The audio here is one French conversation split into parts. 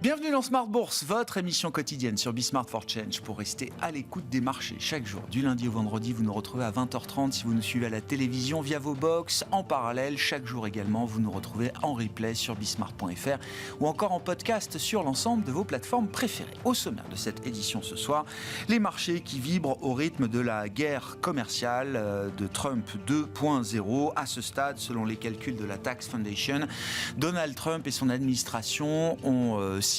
Bienvenue dans Smart Bourse, votre émission quotidienne sur Bismart for Change pour rester à l'écoute des marchés chaque jour. Du lundi au vendredi, vous nous retrouvez à 20h30 si vous nous suivez à la télévision via vos box. En parallèle, chaque jour également, vous nous retrouvez en replay sur bismart.fr ou encore en podcast sur l'ensemble de vos plateformes préférées. Au sommaire de cette édition ce soir, les marchés qui vibrent au rythme de la guerre commerciale de Trump 2.0. À ce stade, selon les calculs de la Tax Foundation, Donald Trump et son administration ont ciblé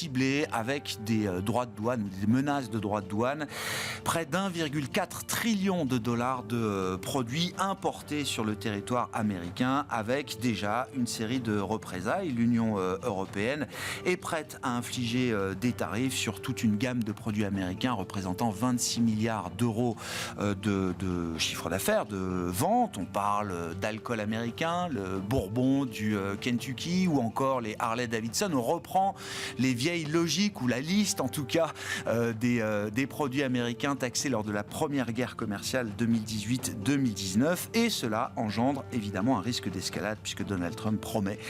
avec des droits de douane ou des menaces de droits de douane près d'1,4 trillion de dollars de produits importés sur le territoire américain, avec déjà une série de représailles. L'Union européenne est prête à infliger des tarifs sur toute une gamme de produits américains représentant 26 milliards d'euros de chiffre d'affaires, de vente. On parle d'alcool américain, le bourbon du Kentucky ou encore les Harley Davidson. On reprend les vieilles logiques ou la liste en tout cas des produits américains taxés lors de la première guerre commerciale 2018-2019, et cela engendre évidemment un risque d'escalade puisque Donald Trump promet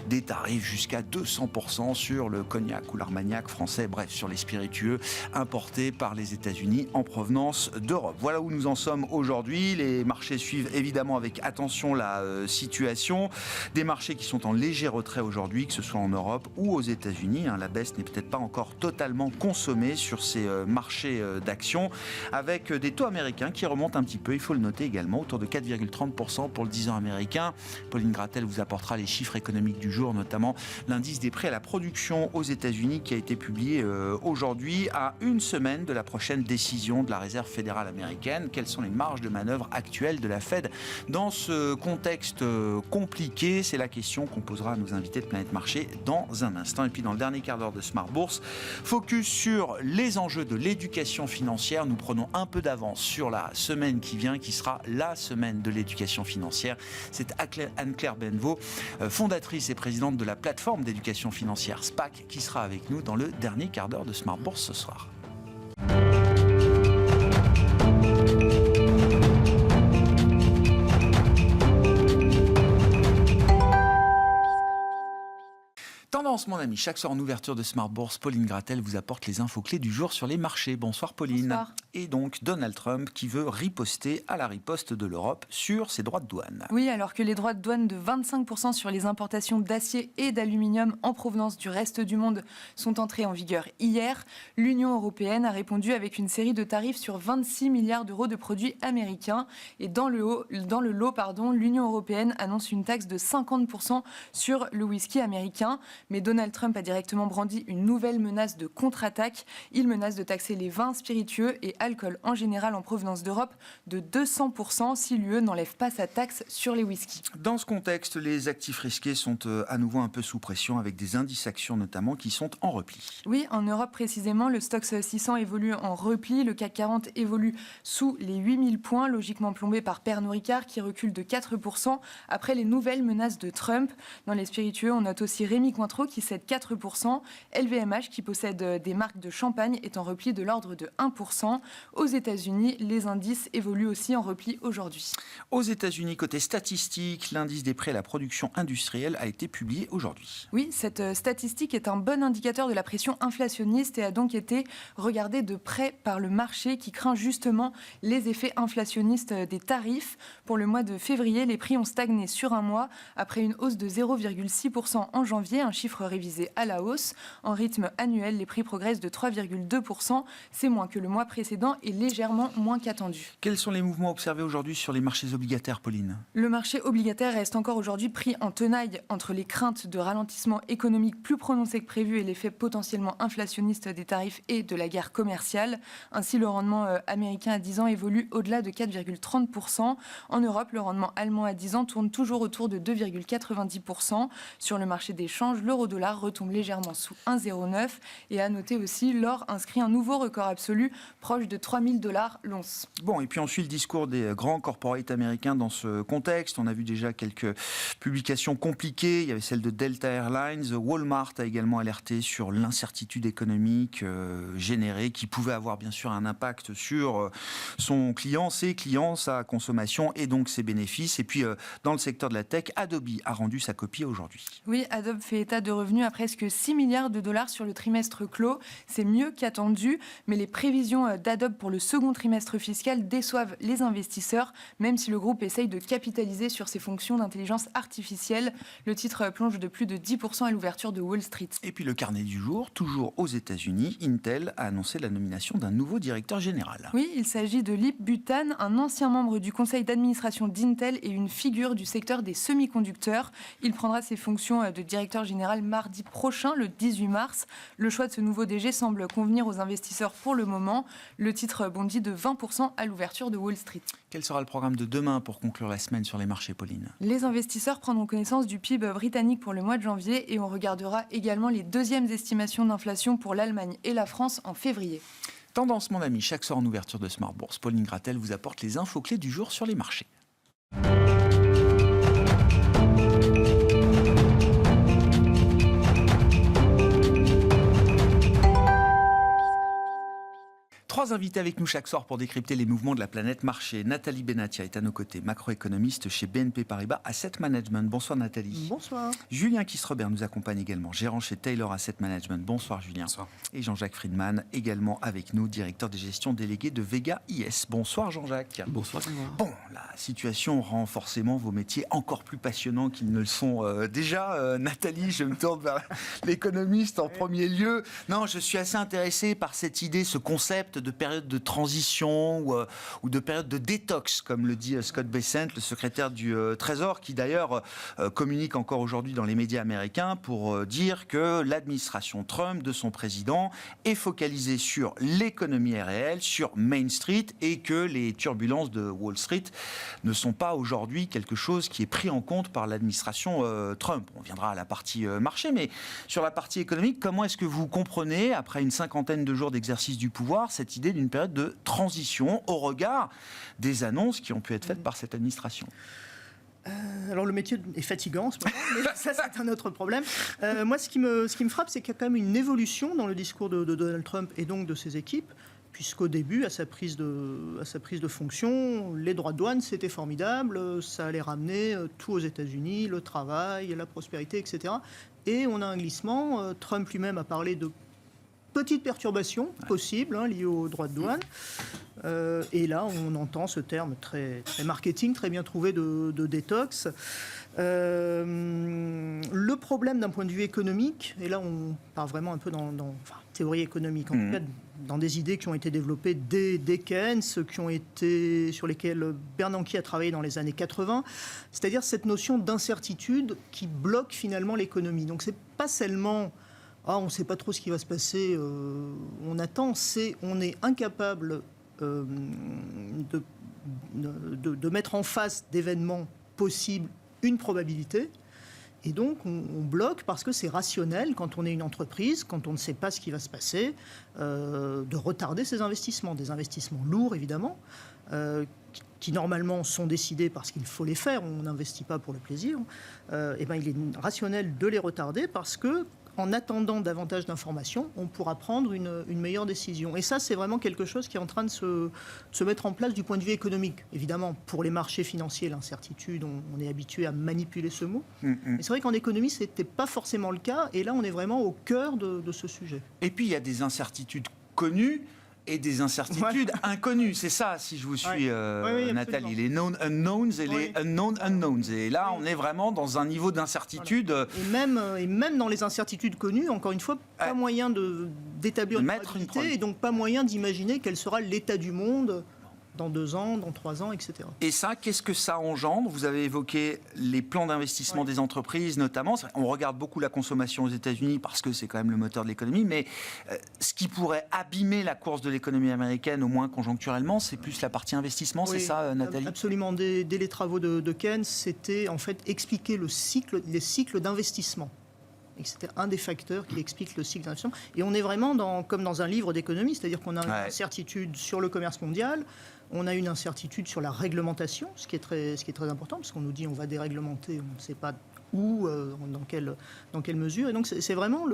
des tarifs jusqu'à 200% sur le cognac ou l'armagnac français, bref sur les spiritueux importés par les États-Unis en provenance d'Europe. Voilà où nous en sommes aujourd'hui. Les marchés suivent évidemment avec attention la situation. Des marchés qui sont en léger retrait aujourd'hui, que ce soit en Europe ou aux États-Unis. La baisse n'est peut-être pas encore totalement consommée sur ces marchés d'actions, avec des taux américains qui remontent un petit peu, il faut le noter également, autour de 4,30% pour le 10 ans américain. Pauline Gratel vous apportera les chiffres économiques du jour, notamment l'indice des prix à la production aux États-Unis qui a été publié aujourd'hui, à une semaine de la prochaine décision de la Réserve fédérale américaine. Quelles sont les marges de manœuvre actuelles de la Fed dans ce contexte compliqué? C'est la question qu'on posera à nos invités de Planète Marché dans un instant. Et puis dans le dernier quart d'heure de Smart Bourse, focus sur les enjeux de l'éducation financière. Nous prenons un peu d'avance sur la semaine qui vient, qui sera la semaine de l'éducation financière. C'est Anne-Claire Benvaux, fondatrice et présidente de la plateforme d'éducation financière SPAC, qui sera avec nous dans le dernier quart d'heure de Smart Bourse ce soir. Tendance, mon ami, chaque soir en ouverture de Smart Bourse, Pauline Gratel vous apporte les infos clés du jour sur les marchés. Bonsoir Pauline. Bonsoir. Et donc Donald Trump qui veut riposter à la riposte de l'Europe sur ses droits de douane. Oui, alors que les droits de douane de 25% sur les importations d'acier et d'aluminium en provenance du reste du monde sont entrés en vigueur hier, l'Union européenne a répondu avec une série de tarifs sur 26 milliards d'euros de produits américains. Et dans le lot, l'Union européenne annonce une taxe de 50% sur le whisky américain. Mais Donald Trump a directement brandi une nouvelle menace de contre-attaque. Il menace de taxer les vins spiritueux et alcool en général en provenance d'Europe de 200% si l'UE n'enlève pas sa taxe sur les whiskies. Dans ce contexte, les actifs risqués sont à nouveau un peu sous pression, avec des indices actions notamment qui sont en repli. Oui, en Europe précisément, le Stoxx 600 évolue en repli. Le CAC 40 évolue sous les 8000 points, logiquement plombé par Pernod Ricard qui recule de 4% après les nouvelles menaces de Trump. Dans les spiritueux, on note aussi Rémy Cointreau qui cède 4%. LVMH, qui possède des marques de champagne, est en repli de l'ordre de 1%. Aux États-Unis, les indices évoluent aussi en repli aujourd'hui. Aux États-Unis, côté statistique, l'indice des prix à la production industrielle a été publié aujourd'hui. Oui, cette statistique est un bon indicateur de la pression inflationniste et a donc été regardée de près par le marché qui craint justement les effets inflationnistes des tarifs. Pour le mois de février, les prix ont stagné sur un mois après une hausse de 0,6% en janvier, un chiffre révisé à la hausse. En rythme annuel, les prix progressent de 3,2%. C'est moins que le mois précédent et légèrement moins qu'attendu. Quels sont les mouvements observés aujourd'hui sur les marchés obligataires, Pauline ? Le marché obligataire reste encore aujourd'hui pris en tenaille entre les craintes de ralentissement économique plus prononcé que prévu et l'effet potentiellement inflationniste des tarifs et de la guerre commerciale. Ainsi, le rendement américain à 10 ans évolue au-delà de 4,30%. En Europe, le rendement allemand à 10 ans tourne toujours autour de 2,90%. Sur le marché des changes, l'euro-dollar retombe légèrement sous 1,09 et à noter aussi l'or inscrit un nouveau record absolu proche de 3000 $ l'once. Bon, et puis on suit le discours des grands corporates américains dans ce contexte. On a vu déjà quelques publications compliquées. Il y avait celle de Delta Airlines. Walmart a également alerté sur l'incertitude économique générée qui pouvait avoir bien sûr un impact sur son client, ses clients, sa consommation et donc ses bénéfices. Et puis dans le secteur de la tech, Adobe a rendu sa copie aujourd'hui. Oui, Adobe fait état de revenus à presque 6 milliards de dollars sur le trimestre clos. C'est mieux qu'attendu, mais les prévisions d'Adobe pour le second trimestre fiscal déçoivent les investisseurs, même si le groupe essaye de capitaliser sur ses fonctions d'intelligence artificielle. Le titre plonge de plus de 10% à l'ouverture de Wall Street. Et puis le carnet du jour, toujours aux États-Unis, Intel a annoncé la nomination d'un nouveau directeur général. Oui, il s'agit de Lip Bhutan, un ancien membre du conseil d'administration d'Intel et une figure du secteur des semi-conducteurs. Il prendra ses fonctions de directeur général mardi prochain, le 18 mars. Le choix de ce nouveau DG semble convenir aux investisseurs pour le moment. Le titre bondit de 20% à l'ouverture de Wall Street. Quel sera le programme de demain pour conclure la semaine sur les marchés, Pauline ? Les investisseurs prendront connaissance du PIB britannique pour le mois de janvier et on regardera également les deuxièmes estimations d'inflation pour l'Allemagne et la France en février. Tendance, mon ami, chaque soir en ouverture de Smart Bourse, Pauline Gratel vous apporte les infos clés du jour sur les marchés. Trois invités avec nous chaque soir pour décrypter les mouvements de la planète marché. Nathalie Benatia est à nos côtés, macroéconomiste chez BNP Paribas Asset Management. Bonsoir Nathalie. Bonsoir. Julien Kiss-Robert nous accompagne également, gérant chez Taylor Asset Management. Bonsoir Julien. Bonsoir. Et Jean-Jacques Friedman, également avec nous, directeur des gestions déléguées de Vega IS. Bonsoir Jean-Jacques. Bonsoir. Bon, la situation rend forcément vos métiers encore plus passionnants qu'ils ne le sont déjà. Nathalie, je me tourne vers l'économiste en premier lieu. Non, je suis assez intéressé par cette idée, ce concept de période de transition ou de période de détox, comme le dit Scott Bessent, le secrétaire du Trésor, qui d'ailleurs communique encore aujourd'hui dans les médias américains pour dire que l'administration Trump, de son président, est focalisée sur l'économie réelle, sur Main Street, et que les turbulences de Wall Street ne sont pas aujourd'hui quelque chose qui est pris en compte par l'administration Trump. On viendra à la partie marché, mais sur la partie économique, comment est-ce que vous comprenez, après une cinquantaine de jours d'exercice du pouvoir, cette idée d'une période de transition au regard des annonces qui ont pu être faites par cette administration ? Alors le métier est fatigant en ce moment, mais ça c'est un autre problème. Moi ce qui me frappe, c'est qu'il y a quand même une évolution dans le discours de Donald Trump et donc de ses équipes, puisqu'au début, à sa prise de fonction, les droits de douane c'était formidable, ça allait ramener tout aux États-Unis, le travail, la prospérité, etc. Et on a un glissement. Trump lui-même a parlé de petites perturbations possibles liées aux droits de douane. Et là, on entend ce terme très, très marketing, très bien trouvé de détox. Le problème d'un point de vue économique, et là on part vraiment un peu dans théorie économique, en tout cas dans des idées qui ont été développées dès Keynes, sur lesquelles Bernanke a travaillé dans les années 80, c'est-à-dire cette notion d'incertitude qui bloque finalement l'économie. Donc c'est pas seulement on ne sait pas trop ce qui va se passer, on attend, on est incapable de mettre en face d'événements possibles une probabilité, et donc on bloque parce que c'est rationnel, quand on est une entreprise, quand on ne sait pas ce qui va se passer, de retarder ses investissements, des investissements lourds évidemment, qui normalement sont décidés parce qu'il faut les faire, on n'investit pas pour le plaisir, il est rationnel de les retarder parce que en attendant davantage d'informations, on pourra prendre une meilleure décision. Et ça, c'est vraiment quelque chose qui est en train de se mettre en place du point de vue économique. Évidemment, pour les marchés financiers, l'incertitude, on est habitué à manipuler ce mot. Mais c'est vrai qu'en économie, ce n'était pas forcément le cas. Et là, on est vraiment au cœur de ce sujet. Et puis, il y a des incertitudes connues et des incertitudes inconnues. C'est ça, si je vous suis, Nathalie. Les known unknowns et les unknown unknowns. Et là, on est vraiment dans un niveau d'incertitude. Voilà. Et même dans les incertitudes connues, encore une fois, pas moyen d'établir une probabilité et donc pas moyen d'imaginer quel sera l'état du monde dans 2 ans, dans 3 ans, etc. Et ça, qu'est-ce que ça engendre ? Vous avez évoqué les plans d'investissement des entreprises, notamment. On regarde beaucoup la consommation aux États-Unis parce que c'est quand même le moteur de l'économie, mais ce qui pourrait abîmer la course de l'économie américaine, au moins conjoncturellement, c'est plus la partie investissement, c'est ça, Nathalie ? Absolument. Dès les travaux de Keynes, c'était en fait expliquer les cycles d'investissement. Et c'était un des facteurs qui explique le cycle d'investissement. Et on est vraiment comme dans un livre d'économie, c'est-à-dire qu'on a une incertitude sur le commerce mondial, on a une incertitude sur la réglementation, ce qui est très important, parce qu'on nous dit on va déréglementer, on ne sait pas où, dans quelle mesure. Et donc c'est vraiment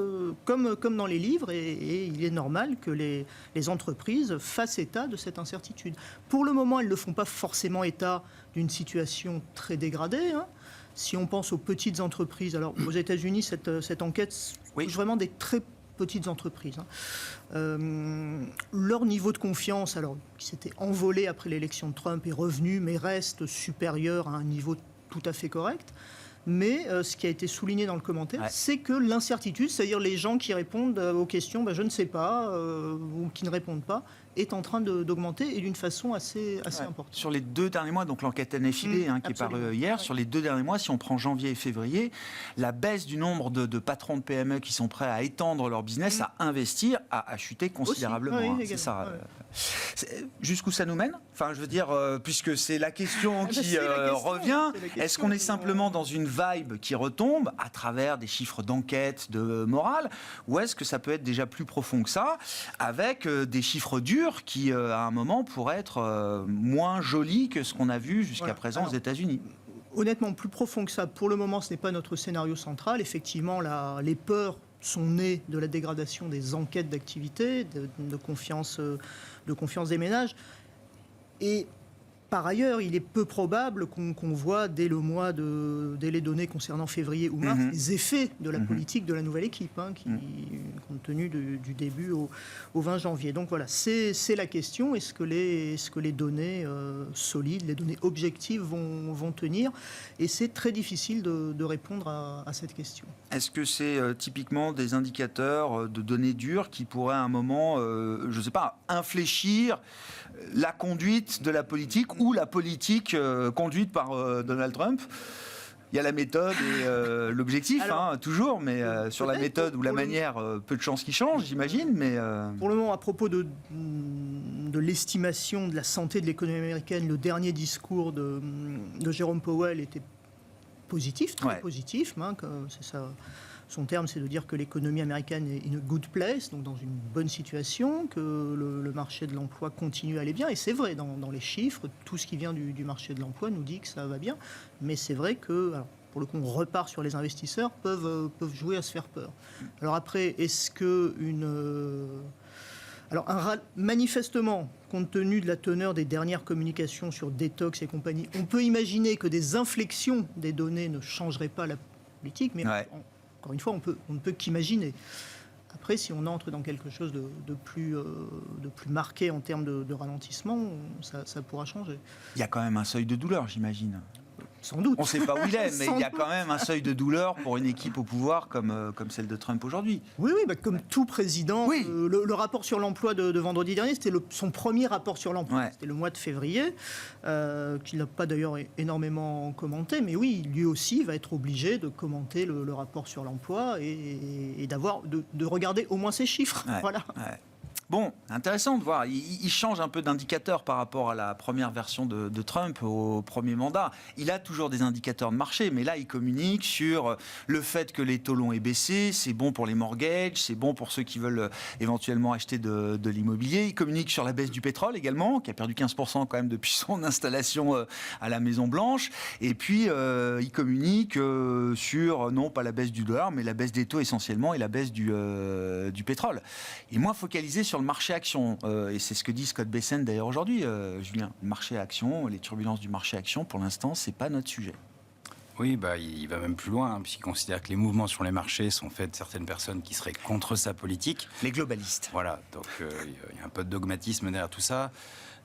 comme dans les livres, et il est normal que les entreprises fassent état de cette incertitude. Pour le moment, elles ne font pas forcément état d'une situation très dégradée, Si on pense aux petites entreprises, alors aux États-Unis, cette enquête touche vraiment des très petites entreprises. Leur niveau de confiance, alors qui s'était envolé après l'élection de Trump, est revenu, mais reste supérieur à un niveau tout à fait correct. Mais ce qui a été souligné dans le commentaire, c'est que l'incertitude, c'est-à-dire les gens qui répondent aux questions « je ne sais pas » ou qui ne répondent pas, est en train d'augmenter et d'une façon assez importante. Sur les 2 derniers mois, donc l'enquête NFIB qui est parue hier, sur les 2 derniers mois, si on prend janvier et février, la baisse du nombre de patrons de PME qui sont prêts à étendre leur business, à investir, a chuté considérablement. Aussi, c'est ça. Jusqu'où ça nous mène ? Enfin, je veux dire, puisque c'est la question qui revient, est-ce qu'on est simplement dans une vibe qui retombe à travers des chiffres d'enquête, de morale, ou est-ce que ça peut être déjà plus profond que ça, avec des chiffres durs qui, à un moment, pourraient être moins jolis que ce qu'on a vu jusqu'à présent aux États-Unis? Honnêtement, plus profond que ça, pour le moment, ce n'est pas notre scénario central. Effectivement, les peurs sont nées de la dégradation des enquêtes d'activité, de confiance des ménages. Et par ailleurs, il est peu probable qu'on voit dès les données concernant février ou mars, les effets de la politique de la nouvelle équipe, compte tenu du début au 20 janvier. Donc voilà, c'est la question. Est-ce que les données solides, les données objectives vont tenir ? Et c'est très difficile de répondre à cette question. Est-ce que c'est typiquement des indicateurs de données dures qui pourraient à un moment, je ne sais pas, infléchir la conduite de la politique ou la politique conduite par Donald Trump? Il y a la méthode et l'objectif, toujours, mais sur la méthode ou la manière, peu de chances qu'il change, j'imagine. Mais pour le moment, à propos de l'estimation de la santé de l'économie américaine, le dernier discours de Jérôme Powell était positif, très positif. C'est ça. Son terme, c'est de dire que l'économie américaine est in a good place, donc dans une bonne situation, que le marché de l'emploi continue à aller bien. Et c'est vrai, dans les chiffres, tout ce qui vient du marché de l'emploi nous dit que ça va bien. Mais c'est vrai que, alors, pour le coup, on repart sur les investisseurs, peuvent jouer à se faire peur. Alors après, est-ce que manifestement, compte tenu de la teneur des dernières communications sur détox et compagnie, on peut imaginer que des inflexions des données ne changeraient pas la politique, mais encore une fois, on ne peut qu'imaginer. Après, si on entre dans quelque chose de plus marqué en termes de ralentissement, ça pourra changer. Il y a quand même un seuil de douleur, j'imagine. Sans doute. On ne sait pas où il est, mais il y a quand même un seuil de douleur pour une équipe au pouvoir comme celle de Trump aujourd'hui. Oui, comme tout président. Oui. Le rapport sur l'emploi de vendredi dernier, c'était son premier rapport sur l'emploi. C'était le mois de février, qu'il n'a pas d'ailleurs énormément commenté. Mais oui, lui aussi va être obligé de commenter le rapport sur l'emploi et de regarder au moins ses chiffres. Voilà. Bon, intéressant de voir. Il change un peu d'indicateur par rapport à la première version de Trump au premier mandat. Il a toujours des indicateurs de marché, mais là, il communique sur le fait que les taux longs aient baissé. C'est bon pour les mortgages, c'est bon pour ceux qui veulent éventuellement acheter de l'immobilier. Il communique sur la baisse du pétrole également, qui a perdu 15% quand même depuis son installation à la Maison-Blanche. Et puis, il communique sur, non pas la baisse du dollar, mais la baisse des taux essentiellement et la baisse du pétrole. Et moins focalisé sur le marché action, et c'est ce que dit Scott Bessent d'ailleurs aujourd'hui, Julien. Le marché action, les turbulences du marché action, pour l'instant, c'est pas notre sujet. Oui, il va même plus loin, puisqu'il considère que les mouvements sur les marchés sont faits de certaines personnes qui seraient contre sa politique. Les globalistes. Voilà, donc il y a un peu de dogmatisme derrière tout ça.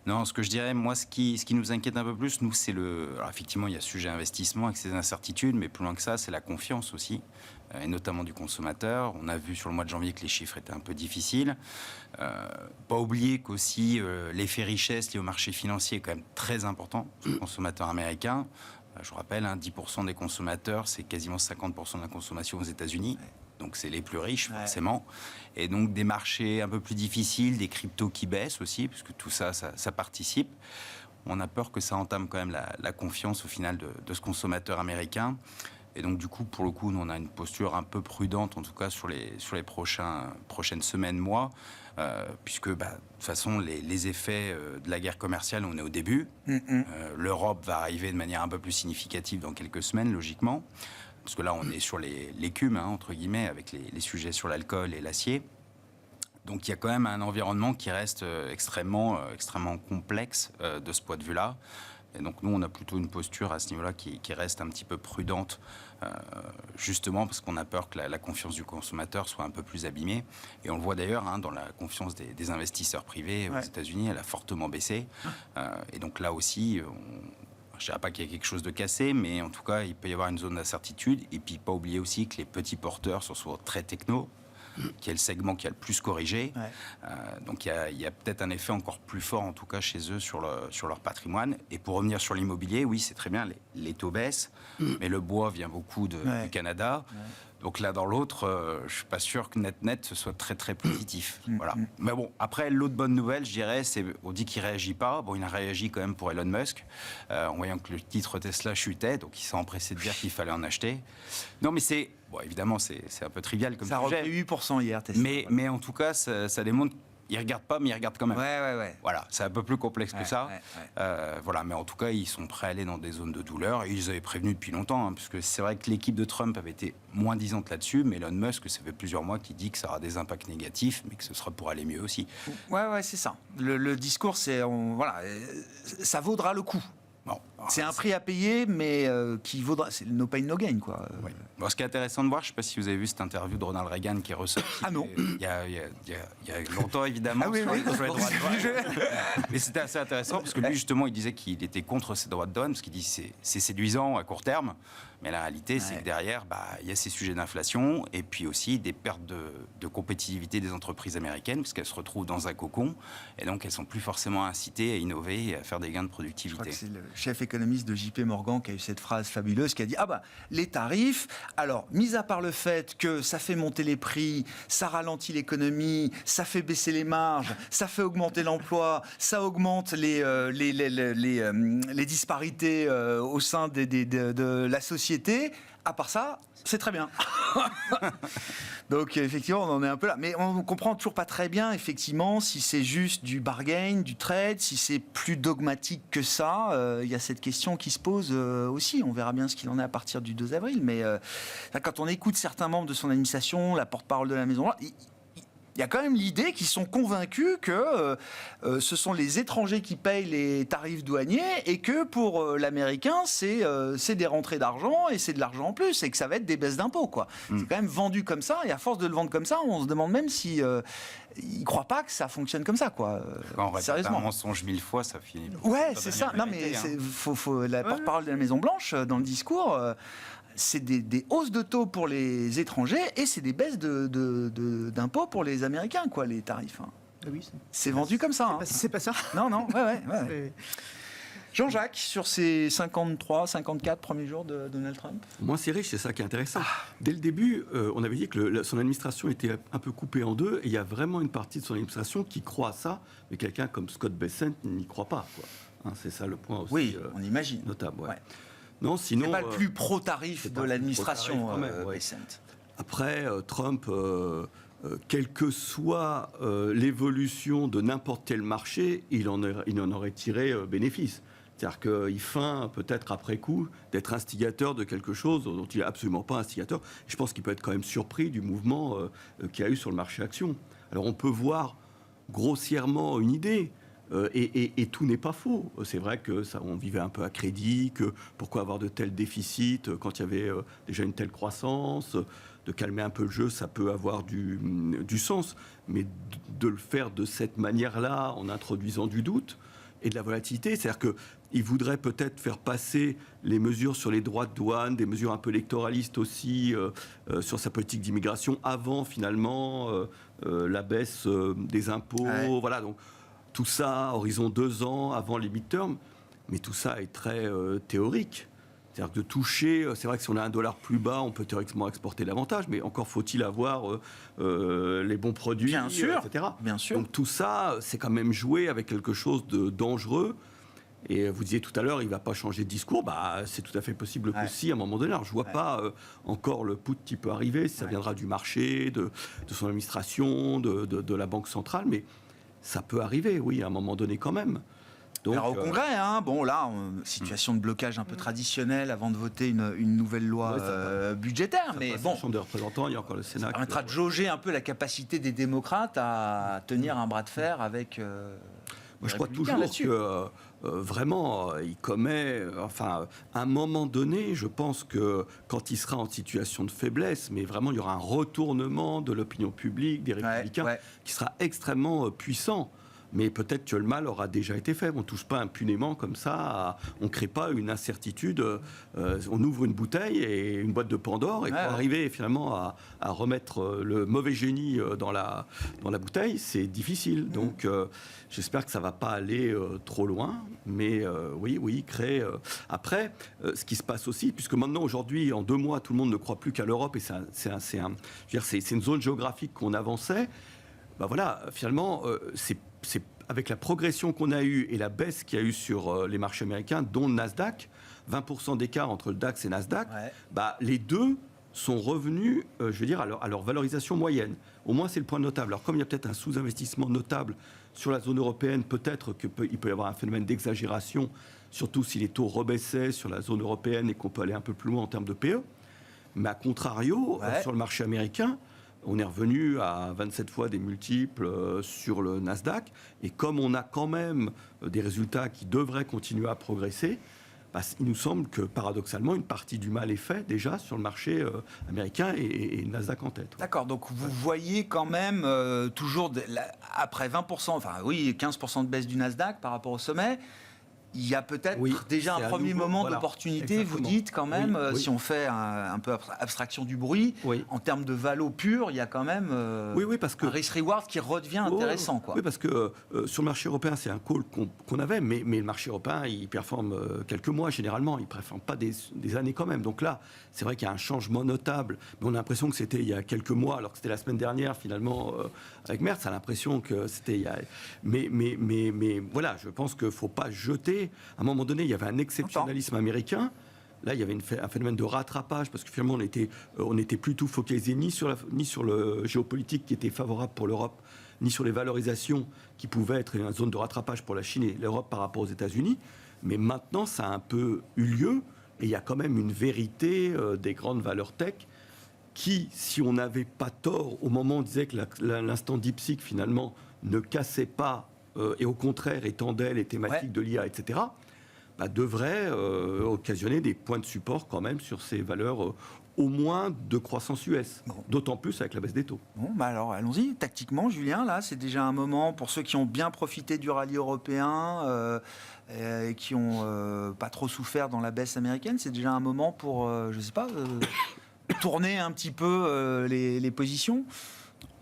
Non, ce que je dirais, moi, ce qui nous inquiète un peu plus, nous, c'est alors effectivement, il y a ce sujet investissement avec ses incertitudes, mais plus loin que ça, c'est la confiance aussi, et notamment du consommateur. On a vu sur le mois de janvier que les chiffres étaient un peu difficiles. Pas oublier qu'aussi l'effet richesse lié au marché financier est quand même très important sur le consommateur américain. Je vous rappelle, 10% des consommateurs, c'est quasiment 50% de la consommation aux États-Unis. Donc c'est les plus riches, forcément. Et donc des marchés un peu plus difficiles, des cryptos qui baissent aussi, puisque tout ça participe. On a peur que ça entame quand même la confiance au final de ce consommateur américain. Et donc du coup, pour le coup, nous, on a une posture un peu prudente, en tout cas sur les prochaines semaines, mois, puisque de toute façon, les effets de la guerre commerciale, on est au début. L'Europe va arriver de manière un peu plus significative dans quelques semaines, logiquement. Parce que là, on est sur l'écume, entre guillemets, avec les sujets sur l'alcool et l'acier. Donc il y a quand même un environnement qui reste extrêmement complexe de ce point de vue-là. Et donc nous, on a plutôt une posture à ce niveau-là qui reste un petit peu prudente, justement parce qu'on a peur que la confiance du consommateur soit un peu plus abîmée. Et on le voit d'ailleurs dans la confiance des investisseurs privés aux États-Unis, elle a fortement baissé. Et donc là aussi, je ne dirais pas qu'il y a quelque chose de cassé, mais en tout cas, il peut y avoir une zone d'incertitude. Et puis, pas oublier aussi que les petits porteurs sont souvent très techno, qui est le segment qui a le plus corrigé. Donc, il y a peut-être un effet encore plus fort, en tout cas, chez eux, sur leur patrimoine. Et pour revenir sur l'immobilier, oui, c'est très bien, les taux baissent, mais le bois vient beaucoup du Canada. Donc là, dans l'autre, je ne suis pas sûr que net, ce soit très, très positif. Voilà. Mais bon, après, l'autre bonne nouvelle, je dirais, c'est on dit qu'il ne réagit pas. Bon, il a réagi quand même pour Elon Musk, en voyant que le titre Tesla chutait, donc il s'est empressé de dire qu'il fallait en acheter. Non, mais c'est... Bon, évidemment, c'est un peu trivial comme ça sujet. Ça a repris 8% hier, Tesla. Mais en tout cas, ça démontre... Ils ne regardent pas, mais ils regardent quand même. Ouais. Voilà, c'est un peu plus complexe que ça. Voilà, mais en tout cas, ils sont prêts à aller dans des zones de douleur. Et ils avaient prévenu depuis longtemps, puisque c'est vrai que l'équipe de Trump avait été moins disante là-dessus, mais Elon Musk, ça fait plusieurs mois qu'il dit que ça aura des impacts négatifs, mais que ce sera pour aller mieux aussi. Ouais, c'est ça. Le discours, c'est... Voilà, ça vaudra le coup. Bon, c'est un prix à payer, mais qui vaudra... C'est no pain, no gain, quoi. Oui. Bon, ce qui est intéressant de voir, je ne sais pas si vous avez vu cette interview de Ronald Reagan qui est ressortie. Ah non. Il y a longtemps, évidemment. Ah oui. Sur les droits de douane. Mais c'était assez intéressant, parce que lui, justement, il disait qu'il était contre ces droits de douane, parce qu'il dit que c'est séduisant à court terme, mais la réalité, c'est que derrière, il y a ces sujets d'inflation, et puis aussi des pertes de compétitivité des entreprises américaines, parce qu'elles se retrouvent dans un cocon, et donc elles ne sont plus forcément incitées à innover et à faire des gains de productivité. Je crois que c'est le chef économiste de JP Morgan qui a eu cette phrase fabuleuse, qui a dit les tarifs, alors, mis à part le fait que ça fait monter les prix, ça ralentit l'économie, ça fait baisser les marges, ça fait augmenter l'emploi, ça augmente les disparités au sein de la société, à part ça, c'est très bien. Donc, effectivement, on en est un peu là. Mais on ne comprend toujours pas très bien, effectivement, si c'est juste du bargain, du trade, si c'est plus dogmatique que ça. Il y a cette question qui se pose aussi. On verra bien ce qu'il en est à partir du 2 avril. Mais quand on écoute certains membres de son administration, la porte-parole de la Maison-Blanche, il y a quand même l'idée qu'ils sont convaincus que ce sont les étrangers qui payent les tarifs douaniers et que pour l'Américain, c'est des rentrées d'argent et c'est de l'argent en plus et que ça va être des baisses d'impôts, quoi. C'est quand même vendu comme ça et à force de le vendre comme ça, on se demande même si ils ne croient pas que ça fonctionne comme ça, quoi. Quand on répète un mensonge 1000 fois, ça finit. Ouais, c'est ça. Non, mais la porte-parole de la Maison-Blanche, dans le discours... c'est des hausses de taux pour les étrangers et c'est des baisses d'impôts pour les Américains, quoi, les tarifs. Oui, c'est vendu comme ça. C'est pas ça. Non, ouais. Jean-Jacques, sur ces 53, 54 premiers jours de Donald Trump. Moins c'est riche, c'est ça qui est intéressant. Dès le début, on avait dit que son administration était un peu coupée en deux, et il y a vraiment une partie de son administration qui croit à ça, mais quelqu'un comme Scott Bessent n'y croit pas, quoi. C'est ça le point aussi. Oui, on imagine. Notable, ouais. Ouais. Non, sinon, c'est pas le plus pro-tarif de l'administration, Bessent. Après, Trump, quelle que soit l'évolution de n'importe quel marché, il en aurait tiré bénéfice. C'est-à-dire qu'il feint, peut-être après coup, d'être instigateur de quelque chose dont il n'est absolument pas instigateur. Je pense qu'il peut être quand même surpris du mouvement qu'il y a eu sur le marché action. Alors on peut voir grossièrement une idée, et tout n'est pas faux. C'est vrai que on vivait un peu à crédit, que pourquoi avoir de tels déficits quand il y avait déjà une telle croissance, de calmer un peu le jeu, ça peut avoir du sens. Mais de le faire de cette manière-là, en introduisant du doute et de la volatilité, c'est-à-dire qu'il voudrait peut-être faire passer les mesures sur les droits de douane, des mesures un peu électoralistes aussi, sur sa politique d'immigration, avant finalement la baisse des impôts. Ouais. Voilà, donc tout ça, horizon 2 ans, avant les midterms, mais tout ça est très théorique. C'est-à-dire que de toucher, c'est vrai que si on a $1 plus bas, on peut théoriquement exporter davantage, mais encore faut-il avoir les bons produits, bien sûr, etc. Bien sûr. Donc tout ça, c'est quand même jouer avec quelque chose de dangereux. Et vous disiez tout à l'heure, il ne va pas changer de discours. C'est tout à fait possible que si, à un moment donné. Alors, je ne vois pas encore le put qui peut arriver, si ça viendra du marché, de son administration, de la Banque centrale, mais ça peut arriver, oui, à un moment donné quand même. Donc, alors au Congrès, bon là, situation de blocage un peu traditionnelle avant de voter une nouvelle loi budgétaire, mais bon, la Chambre des représentants, il y a encore le Sénat. Ça permettra de jauger un peu la capacité des démocrates à tenir un bras de fer avec. Moi, je crois toujours que vraiment, il commet, à un moment donné, je pense que quand il sera en situation de faiblesse, mais vraiment, il y aura un retournement de l'opinion publique, des républicains, qui sera extrêmement puissant. Mais peut-être que le mal aura déjà été fait. On ne touche pas impunément comme ça, on ne crée pas une incertitude. On ouvre une bouteille et une boîte de Pandore, et pour arriver finalement à remettre le mauvais génie dans la bouteille, c'est difficile. Donc j'espère que ça ne va pas aller trop loin. Mais oui, créer... Après, ce qui se passe aussi, puisque maintenant, aujourd'hui, en 2 mois, tout le monde ne croit plus qu'à l'Europe, et c'est une zone géographique qu'on avançait. Voilà, finalement, c'est avec la progression qu'on a eue et la baisse qu'il y a eu sur les marchés américains, dont le Nasdaq, 20% d'écart entre le DAX et Nasdaq, les deux sont revenus, à leur valorisation moyenne. Au moins, c'est le point notable. Alors, comme il y a peut-être un sous-investissement notable sur la zone européenne, peut-être qu'il peut y avoir un phénomène d'exagération, surtout si les taux rebaissaient sur la zone européenne et qu'on peut aller un peu plus loin en termes de PE. Mais à contrario, sur le marché américain, on est revenu à 27 fois des multiples sur le Nasdaq. Et comme on a quand même des résultats qui devraient continuer à progresser, il nous semble que paradoxalement, une partie du mal est faite déjà sur le marché américain et le Nasdaq en tête. D'accord, donc vous voyez quand même toujours, après 20%, 15% de baisse du Nasdaq par rapport au sommet, il y a peut-être déjà un premier moment d'opportunité, vous dites quand même, si on fait un peu abstraction du bruit, en termes de valo pur, il y a quand même parce que, un risk-reward qui redevient intéressant. Oui, parce que sur le marché européen, c'est un call qu'on avait, mais le marché européen, il performe quelques mois généralement, il ne performe pas des années quand même. Donc là, c'est vrai qu'il y a un changement notable, mais on a l'impression que c'était il y a quelques mois, alors que c'était la semaine dernière finalement avec Merz, on a l'impression que c'était il y a... Mais voilà, je pense qu'il ne faut pas jeter. À un moment donné, il y avait un exceptionnalisme américain. Là, il y avait un phénomène de rattrapage parce que finalement, on n'était plus tout focalisé ni sur le géopolitique qui était favorable pour l'Europe, ni sur les valorisations qui pouvaient être une zone de rattrapage pour la Chine et l'Europe par rapport aux États-Unis. Mais maintenant, ça a un peu eu lieu et il y a quand même une vérité des grandes valeurs tech qui, si on n'avait pas tort au moment où on disait que l'instant DeepSeek finalement ne cassait pas et au contraire étendait les thématiques de l'IA, etc., devrait occasionner des points de support quand même sur ces valeurs au moins de croissance US, d'autant plus avec la baisse des taux. Bon, alors allons-y, tactiquement, Julien, là c'est déjà un moment pour ceux qui ont bien profité du rallye européen et qui n'ont pas trop souffert dans la baisse américaine, c'est déjà un moment pour, tourner un petit peu les positions.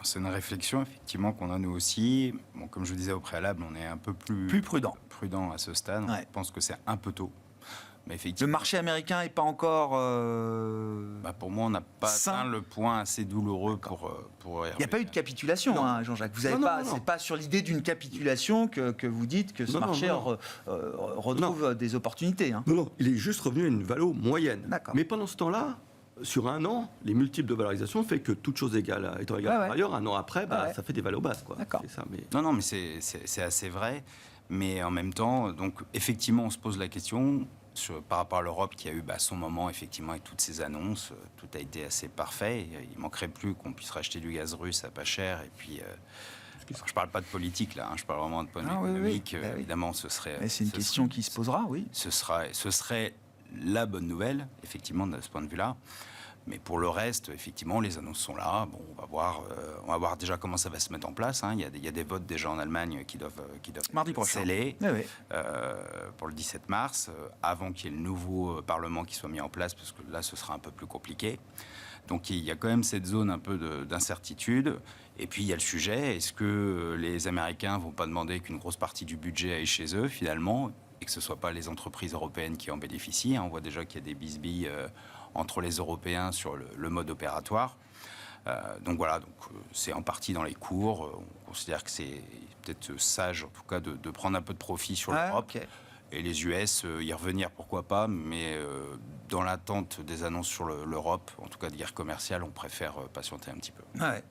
C'est une réflexion, effectivement, qu'on a nous aussi. Bon, comme je vous disais au préalable, on est un peu plus prudent à ce stade. Je pense que c'est un peu tôt. Mais effectivement, le marché américain n'est pas encore... pour moi, on n'a pas atteint le point assez douloureux pour il n'y a pas eu de capitulation, Jean-Jacques. Vous avez c'est pas sur l'idée d'une capitulation que vous dites que ce marché retrouve des opportunités. Non, il est juste revenu à une valo moyenne. Mais pendant ce temps-là, sur un an, les multiples de valorisation fait que toute chose étant égale par ailleurs, un an après, ça fait des valos basses. C'est ça, mais... Non, mais c'est assez vrai. Mais en même temps, donc, effectivement, on se pose la question par rapport à l'Europe qui a eu son moment, effectivement, avec toutes ces annonces. Tout a été assez parfait. Il ne manquerait plus qu'on puisse racheter du gaz russe à pas cher. Et puis... je ne parle pas de politique, là. Je parle vraiment de point de vue économique. Évidemment, ce serait... Mais c'est une question qui se posera, oui. Ce serait la bonne nouvelle, effectivement, de ce point de vue-là. Mais pour le reste, effectivement, les annonces sont là. Bon, on va voir déjà comment ça va se mettre en place. Il y a des votes déjà en Allemagne qui doivent mardi prochain. Scellés pour le 17 mars, avant qu'il y ait le nouveau Parlement qui soit mis en place, parce que là, ce sera un peu plus compliqué. Donc, il y a quand même cette zone un peu d'incertitude. Et puis, il y a le sujet, est-ce que les Américains ne vont pas demander qu'une grosse partie du budget aille chez eux, finalement, et que ce ne soit pas les entreprises européennes qui en bénéficient. On voit déjà qu'il y a des bisbilles entre les Européens sur le mode opératoire. Donc voilà, c'est en partie dans les cours. On considère que c'est peut-être sage, en tout cas, de prendre un peu de profit sur l'Europe. Et les US, y revenir, pourquoi pas, mais dans l'attente des annonces sur l'Europe, en tout cas de guerre commerciale, on préfère patienter un petit peu.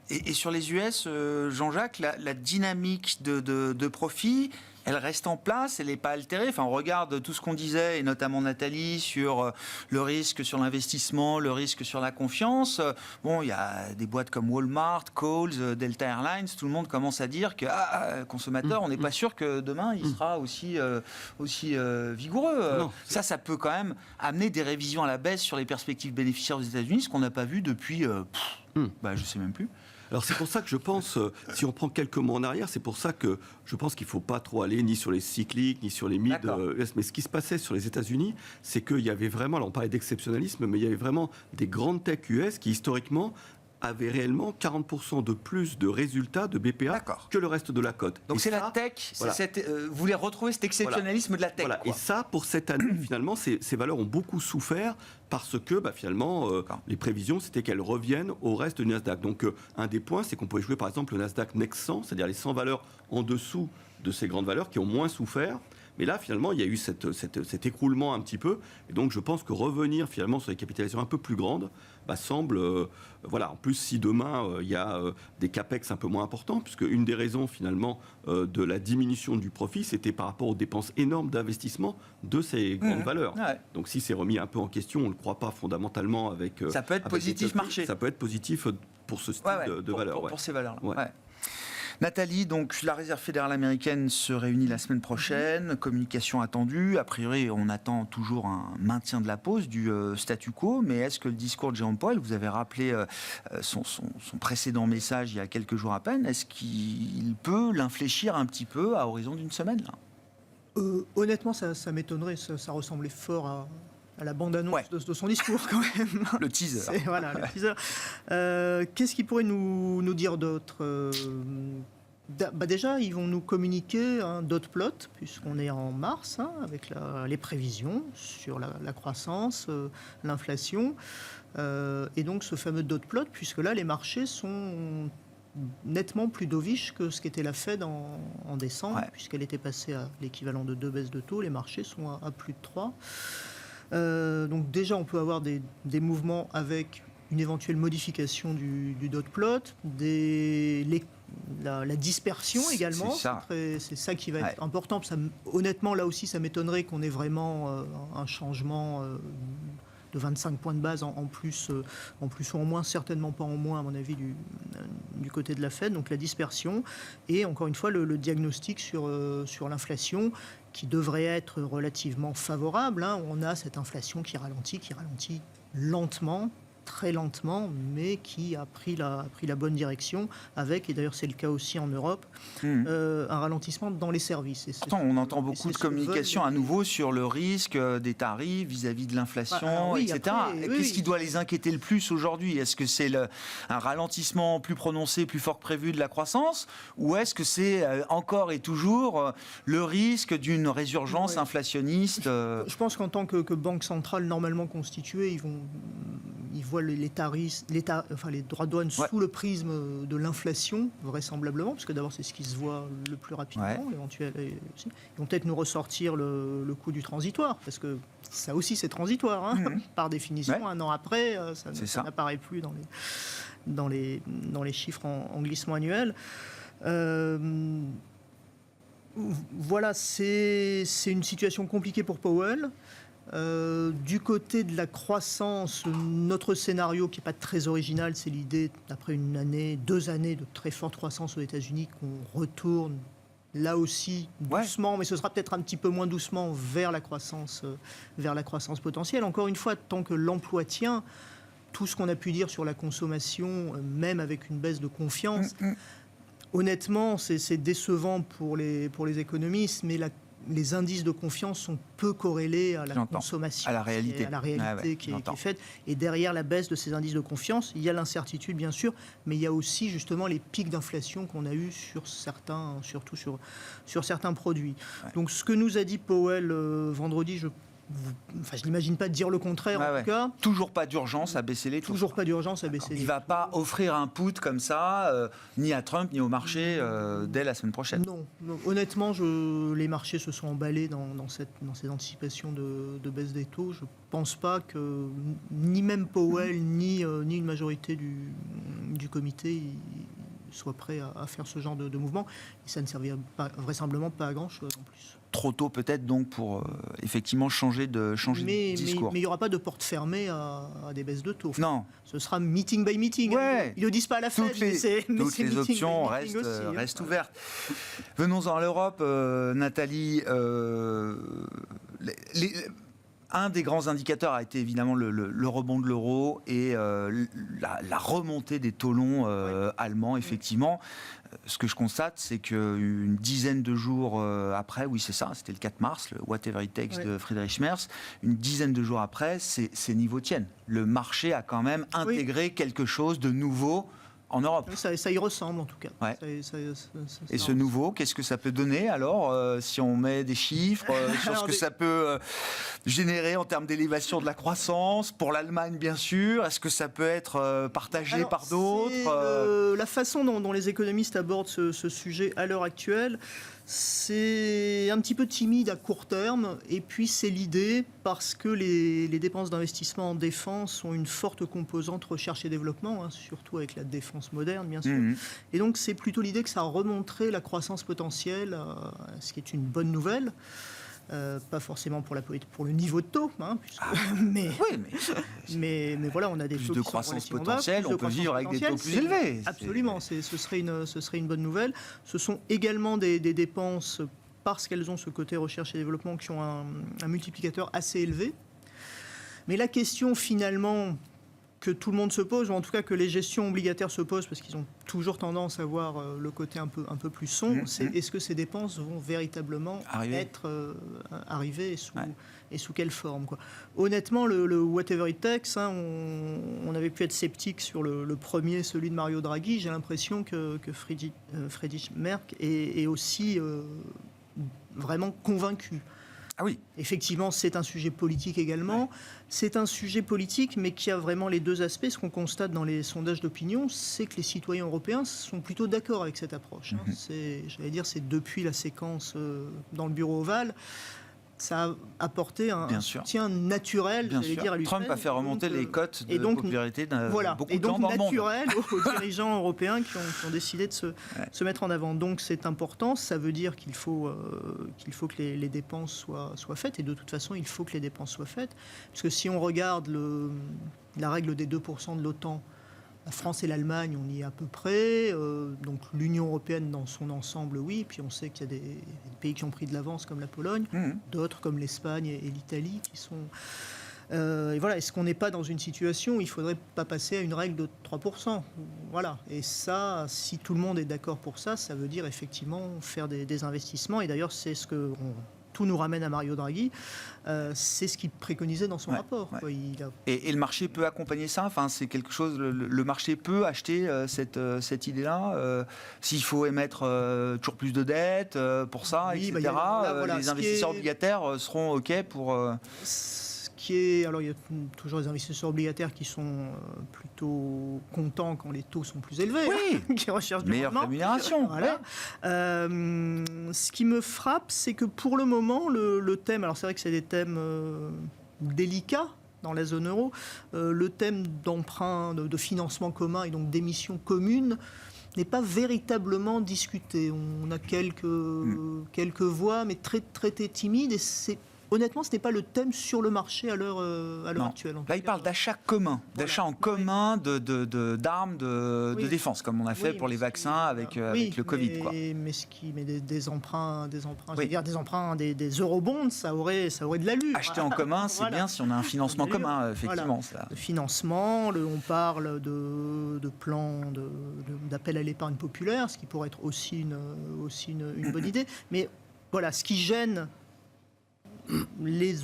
Et sur les US, Jean-Jacques, la dynamique de profit, elle reste en place, elle n'est pas altérée. Enfin, on regarde tout ce qu'on disait, et notamment Nathalie, sur le risque sur l'investissement, le risque sur la confiance. Bon, il y a des boîtes comme Walmart, Coles, Delta Airlines, tout le monde commence à dire que consommateur, on n'est pas sûr que demain, il sera aussi vigoureux. Non, ça peut quand même amener des révisions à la baisse sur les perspectives bénéficiaires aux États-Unis, ce qu'on n'a pas vu depuis, je ne sais même plus. Alors c'est pour ça que je pense, si on prend quelques mois en arrière, c'est pour ça que je pense qu'il ne faut pas trop aller ni sur les cycliques, ni sur les mid US. Mais ce qui se passait sur les États-Unis, c'est qu'il y avait vraiment, alors on parlait d'exceptionnalisme, mais il y avait vraiment des grandes tech US qui historiquement avaient réellement 40% de plus de résultats de BPA que le reste de la cote. Donc et c'est ça, la tech, voilà. vous voulez retrouver cet exceptionnalisme de la tech. Voilà. Et ça, pour cette année, finalement, ces valeurs ont beaucoup souffert parce que finalement, les prévisions, c'était qu'elles reviennent au reste du Nasdaq. Donc un des points, c'est qu'on pouvait jouer par exemple le Nasdaq Next 100, c'est-à-dire les 100 valeurs en dessous de ces grandes valeurs qui ont moins souffert. Mais là, finalement, il y a eu cet écroulement un petit peu. Et donc, je pense que revenir finalement sur les capitalisations un peu plus grandes semble... voilà. En plus, si demain, il y a des capex un peu moins importants, puisque une des raisons, finalement, de la diminution du profit, c'était par rapport aux dépenses énormes d'investissement de ces grandes valeurs. Ouais. Donc, si c'est remis un peu en question, on ne le croit pas fondamentalement avec... ça peut être positif marché. Ça peut être positif pour ce style de valeurs. Pour ces valeurs-là. Ouais. Ouais. Nathalie, donc la Réserve fédérale américaine se réunit la semaine prochaine, communication attendue. A priori, on attend toujours un maintien de la pause du statu quo, mais est-ce que le discours de Jérôme Powell, vous avez rappelé son précédent message il y a quelques jours à peine, est-ce qu'il peut l'infléchir un petit peu à horizon d'une semaine là ? Honnêtement, ça m'étonnerait, ça ressemblait fort à la bande-annonce de son discours quand même. Le teaser. Voilà, le teaser. Qu'est-ce qu'il pourrait nous dire d'autre déjà, ils vont nous communiquer un dot plot, puisqu'on est en mars, avec les prévisions sur la croissance, l'inflation. Et donc ce fameux dot plot, puisque là, les marchés sont nettement plus dovish que ce qu'était la Fed en décembre, puisqu'elle était passée à l'équivalent de 2 baisses de taux. Les marchés sont à plus de 3. Donc déjà, on peut avoir des mouvements avec une éventuelle modification du dot plot, la dispersion également. C'est ça qui va être important. Honnêtement, là aussi, ça m'étonnerait qu'on ait vraiment un changement de 25 points de base en plus ou en moins, certainement pas en moins, à mon avis, du côté de la Fed. Donc la dispersion et encore une fois le diagnostic sur l'inflation, qui devrait être relativement favorable. On a cette inflation qui ralentit lentement, très lentement, mais qui a pris la bonne direction avec, et d'ailleurs c'est le cas aussi en Europe, un ralentissement dans les services. On entend beaucoup de communication à nouveau sur le risque des tarifs vis-à-vis de l'inflation, etc. Qu'est-ce qui doit les inquiéter le plus aujourd'hui ? Est-ce que c'est un ralentissement plus prononcé, plus fort que prévu de la croissance, ou est-ce que c'est encore et toujours le risque d'une résurgence inflationniste Je pense qu'en tant que banque centrale normalement constituée, ils voient les tarifs, les droits de douane sous le prisme de l'inflation, vraisemblablement, parce que d'abord c'est ce qui se voit le plus rapidement, éventuellement. Ils vont peut-être nous ressortir le coût du transitoire, parce que ça aussi c'est transitoire, par définition. Un an après, ça n'apparaît plus dans les chiffres en glissement annuel. Voilà, c'est une situation compliquée pour Powell. Du côté de la croissance, notre scénario qui n'est pas très original, c'est l'idée, après 2 années de très forte croissance aux États-Unis, qu'on retourne là aussi doucement, mais ce sera peut-être un petit peu moins doucement vers la croissance potentielle. Encore une fois, tant que l'emploi tient, tout ce qu'on a pu dire sur la consommation, même avec une baisse de confiance, honnêtement, c'est décevant pour les économistes, mais les indices de confiance sont peu corrélés à la consommation, à la réalité, qui est faite. Et derrière la baisse de ces indices de confiance, il y a l'incertitude, bien sûr, mais il y a aussi justement les pics d'inflation qu'on a eus surtout sur certains produits. Donc ce que nous a dit Powell vendredi, je n'imagine pas dire le contraire, en tout cas. Toujours pas d'urgence à baisser les taux. Toujours pas d'urgence à baisser les taux. Il ne va pas offrir un put comme ça, ni à Trump, ni au marché, dès la semaine prochaine. Non. Honnêtement, les marchés se sont emballés dans ces anticipations de baisse des taux. Je ne pense pas que ni même Powell, ni une majorité du comité soient prêts à faire ce genre de mouvement. Et ça ne servira vraisemblablement pas à grand-chose en plus. Trop tôt peut-être donc pour effectivement changer de discours. Mais il n'y aura pas de porte fermée à des baisses de taux. Non. Ce sera meeting by meeting. Ouais. Ils ne le disent pas à la Fed, Toutes les options restent ouvertes. Venons-en à l'Europe, Nathalie. Un des grands indicateurs a été évidemment le rebond de l'euro et la remontée des taux longs allemands, effectivement. Ce que je constate, c'est qu'une dizaine de jours après, oui c'est ça, c'était le 4 mars, le Whatever It Takes de Friedrich Merz, une dizaine de jours après, ces niveaux tiennent. Le marché a quand même intégré quelque chose de nouveau en Europe. Ça y ressemble en tout cas. Ouais. Et ce ressemble. nouveau, qu'est-ce que ça peut donner alors, si on met des chiffres sur ce que ça peut générer en termes d'élévation de la croissance, pour l'Allemagne bien sûr, est-ce que ça peut être partagé par d'autres La façon dont les économistes abordent ce sujet à l'heure actuelle, c'est un petit peu timide à court terme, et puis c'est l'idée, parce que les dépenses d'investissement en défense ont une forte composante recherche et développement, surtout avec la défense moderne, bien sûr. Et donc c'est plutôt l'idée que ça remonterait la croissance potentielle, ce qui est une bonne nouvelle. Pas forcément pour le niveau de taux, mais voilà, on a des plus taux de qui sont croissance relativement potentielle, bas, plus on de peut vivre avec des taux croissance plus élevés. Absolument, ce serait une bonne nouvelle. Ce sont également des dépenses, parce qu'elles ont ce côté recherche et développement, qui ont un multiplicateur assez élevé. Mais la question finalement que tout le monde se pose, ou en tout cas que les gestions obligataires se posent, parce qu'ils ont toujours tendance à voir le côté un peu plus sombre, c'est est-ce que ces dépenses vont véritablement arriver et sous quelle forme, quoi. Honnêtement, le Whatever It Takes, on avait pu être sceptique sur le premier, celui de Mario Draghi. J'ai l'impression que Friedrich Merz est aussi vraiment convaincu. Ah oui. Effectivement, c'est un sujet politique également. Ouais. C'est un sujet politique, mais qui a vraiment les deux aspects. Ce qu'on constate dans les sondages d'opinion, c'est que les citoyens européens sont plutôt d'accord avec cette approche. C'est depuis la séquence dans le bureau ovale. Ça a apporté un soutien naturel, à l'Ukraine. Trump a fait remonter les cotes de popularité de beaucoup de gens dans le monde. Et donc naturel aux dirigeants européens qui ont décidé de se mettre en avant. Donc c'est important, ça veut dire qu'il faut que les dépenses soient faites, et de toute façon il faut que les dépenses soient faites. Parce que si on regarde la règle des 2% de l'OTAN, la France et l'Allemagne, on y est à peu près. Donc l'Union européenne dans son ensemble, oui. Puis on sait qu'il y a des pays qui ont pris de l'avance, comme la Pologne, d'autres comme l'Espagne et l'Italie, qui sont... et voilà, est-ce qu'on n'est pas dans une situation où il ne faudrait pas passer à une règle de 3%? Voilà. Et ça, si tout le monde est d'accord pour ça, ça veut dire effectivement faire des investissements. Et d'ailleurs, c'est ce que... Tout nous ramène à Mario Draghi. C'est ce qu'il préconisait dans son rapport. Ouais. Et le marché peut accompagner ça. Enfin, c'est quelque chose. Le marché peut acheter cette idée-là. S'il faut émettre toujours plus de dettes pour ça, etc. Les investisseurs obligataires seront OK pour. Alors il y a toujours les investisseurs obligataires qui sont plutôt contents quand les taux sont plus élevés, qui recherchent du meilleure rémunération. Voilà. Ce qui me frappe, c'est que pour le moment, le thème, alors c'est vrai que c'est des thèmes délicats dans la zone euro, le thème d'emprunt, de financement commun et donc d'émissions communes n'est pas véritablement discuté. On a quelques voix, mais très, très timides, et honnêtement, ce n'est pas le thème sur le marché à l'heure actuelle. Là, il parle d'achat commun, d'achat en commun d'armes de défense, comme on a fait pour les vaccins avec le Covid. Mais des emprunts, je veux dire des emprunts, des eurobonds, ça aurait de l'allure. Acheter en commun, c'est bien si on a un financement commun, effectivement. Voilà. Le financement, on parle de plans d'appel à l'épargne populaire, ce qui pourrait être aussi une bonne idée. Mais voilà, ce qui gêne les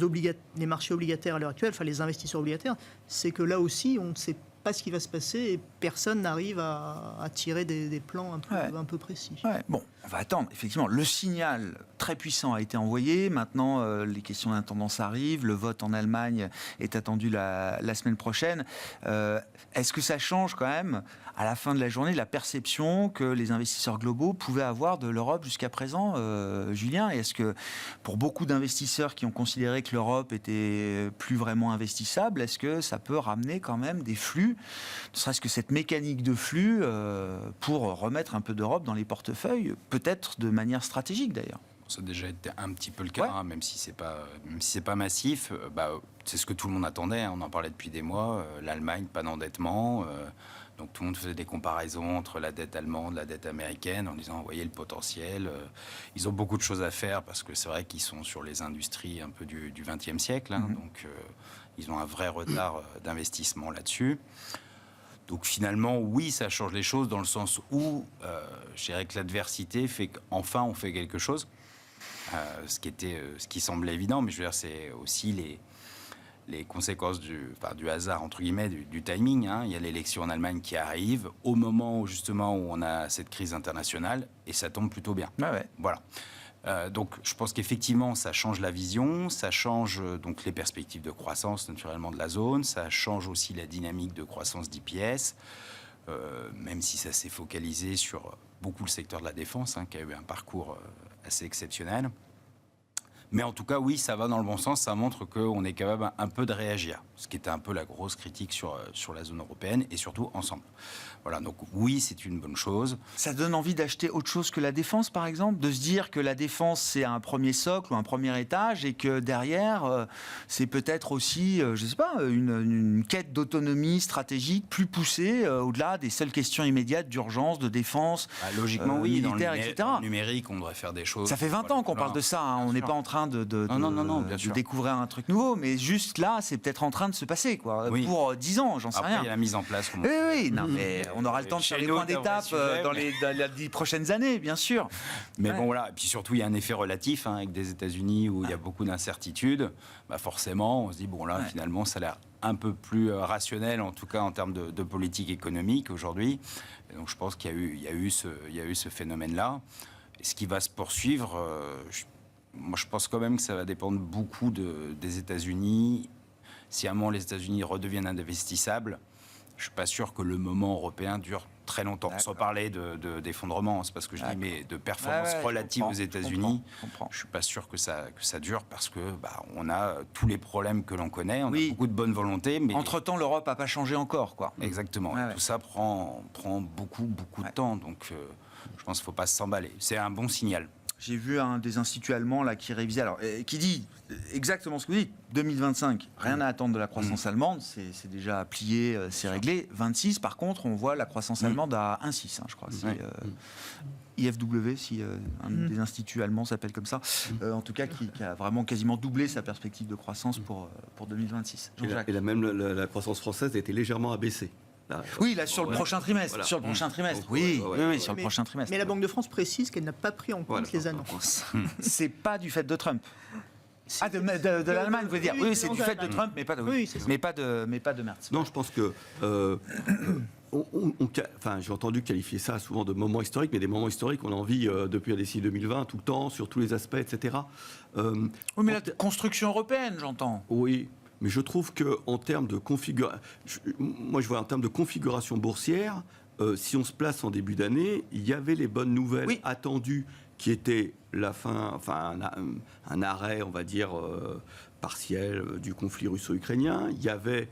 marchés obligataires à l'heure actuelle, enfin les investisseurs obligataires, c'est que là aussi, on ne sait pas ce qui va se passer et personne n'arrive à tirer des plans un peu précis. Ouais. Bon, On va attendre. Effectivement, le signal très puissant a été envoyé. Maintenant, les questions d'intendance arrivent. Le vote en Allemagne est attendu la semaine prochaine. Est-ce que ça change quand même, à la fin de la journée, la perception que les investisseurs globaux pouvaient avoir de l'Europe jusqu'à présent, Julien? Et est-ce que, pour beaucoup d'investisseurs qui ont considéré que l'Europe était plus vraiment investissable, est-ce que ça peut ramener quand même des flux, ne serait-ce que cette mécanique de flux, pour remettre un peu d'Europe dans les portefeuilles, peut-être de manière stratégique d'ailleurs? Ça a déjà été un petit peu le cas, hein, même si c'est pas massif. C'est ce que tout le monde attendait. Hein, on en parlait depuis des mois. L'Allemagne, pas d'endettement. Donc tout le monde faisait des comparaisons entre la dette allemande, la dette américaine, en disant, voyez le potentiel. Ils ont beaucoup de choses à faire parce que c'est vrai qu'ils sont sur les industries un peu du XXe siècle. Hein, donc ils ont un vrai retard d'investissement là-dessus. Donc finalement, oui, ça change les choses dans le sens où je dirais que l'adversité fait qu'enfin on fait quelque chose. Ce qui semblait évident, mais je veux dire, c'est aussi les conséquences du hasard, entre guillemets, du timing. Hein. Il y a l'élection en Allemagne qui arrive au moment où, justement, où on a cette crise internationale, et ça tombe plutôt bien. Ah ouais. Voilà. Donc, je pense qu'effectivement, ça change la vision, ça change donc les perspectives de croissance, naturellement, de la zone, ça change aussi la dynamique de croissance d'IPS, même si ça s'est focalisé sur beaucoup le secteur de la défense, hein, qui a eu un parcours assez exceptionnel. Mais en tout cas, oui, ça va dans le bon sens. Ça montre qu'on est capable un peu de réagir, ce qui était un peu la grosse critique sur la zone européenne et surtout ensemble. Voilà, donc oui, c'est une bonne chose. Ça donne envie d'acheter autre chose que la défense, par exemple? De se dire que la défense, c'est un premier socle ou un premier étage et que derrière, c'est peut-être aussi, je ne sais pas, une quête d'autonomie stratégique plus poussée, au-delà des seules questions immédiates d'urgence, de défense, logiquement, oui, militaire, dans etc. le numérique, on devrait faire des choses. Ça fait 20 ans qu'on parle de ça. Hein. On n'est pas en train de bien sûr. découvrir un truc nouveau, mais juste là, c'est peut-être en train de se passer, quoi. Oui. Pour 10 ans, j'en sais Après, rien. il y a la mise en place. Oui, non, mais on aura le temps de faire les points d'étape dans les 10 prochaines années, bien sûr. Mais bon, voilà. Et puis surtout, il y a un effet relatif, hein, avec des États-Unis où il y a beaucoup d'incertitudes. Forcément, on se dit, bon, là, finalement, ça a l'air un peu plus rationnel, en tout cas en termes de politique économique aujourd'hui. Et donc, je pense qu'il y a eu ce phénomène-là. Et ce qui va se poursuivre, moi, je pense quand même que ça va dépendre beaucoup des États-Unis. Si à un moment les États-Unis redeviennent investissables, je ne suis pas sûr que le moment européen dure très longtemps. D'accord. Sans parler d'effondrement, c'est pas ce que je dis, mais de performance relative aux États-Unis, je ne suis pas sûr que ça dure parce que on a tous les problèmes que l'on connaît, on a beaucoup de bonne volonté. Mais entre-temps, l'Europe n'a pas changé encore, quoi. Exactement. Tout ça prend beaucoup de temps, donc je pense qu'il ne faut pas s'emballer. C'est un bon signal. J'ai vu un des instituts allemands là, qui révisait, qui dit exactement ce que vous dites. 2025, rien à attendre de la croissance allemande, c'est déjà plié, c'est réglé. 26, par contre, on voit la croissance allemande à 1,6, hein, je crois. IFW, si un des instituts allemands s'appelle comme ça, en tout cas qui a vraiment quasiment doublé sa perspective de croissance pour 2026. Et la croissance française a été légèrement abaissée. Oui, là, sur le prochain trimestre. Voilà. Sur le prochain trimestre. Oui, sur le prochain trimestre. Mais la Banque de France précise qu'elle n'a pas pris en compte les annonces. C'est pas du fait de Trump. De l'Allemagne, vous voulez dire. Oui, c'est du fait de Trump, mais pas de Merz. Non, je pense que... j'ai entendu qualifier ça souvent de moments historiques, mais des moments historiques, on en vit depuis la décennie 2020, tout le temps, sur tous les aspects, etc. Oui, mais la construction européenne, j'entends. Oui. Mais je trouve qu'en termes de configuration, moi je vois en termes de configuration boursière, si on se place en début d'année, il y avait les bonnes nouvelles attendues qui étaient la fin, un arrêt, on va dire, partiel du conflit russo-ukrainien. Il y avait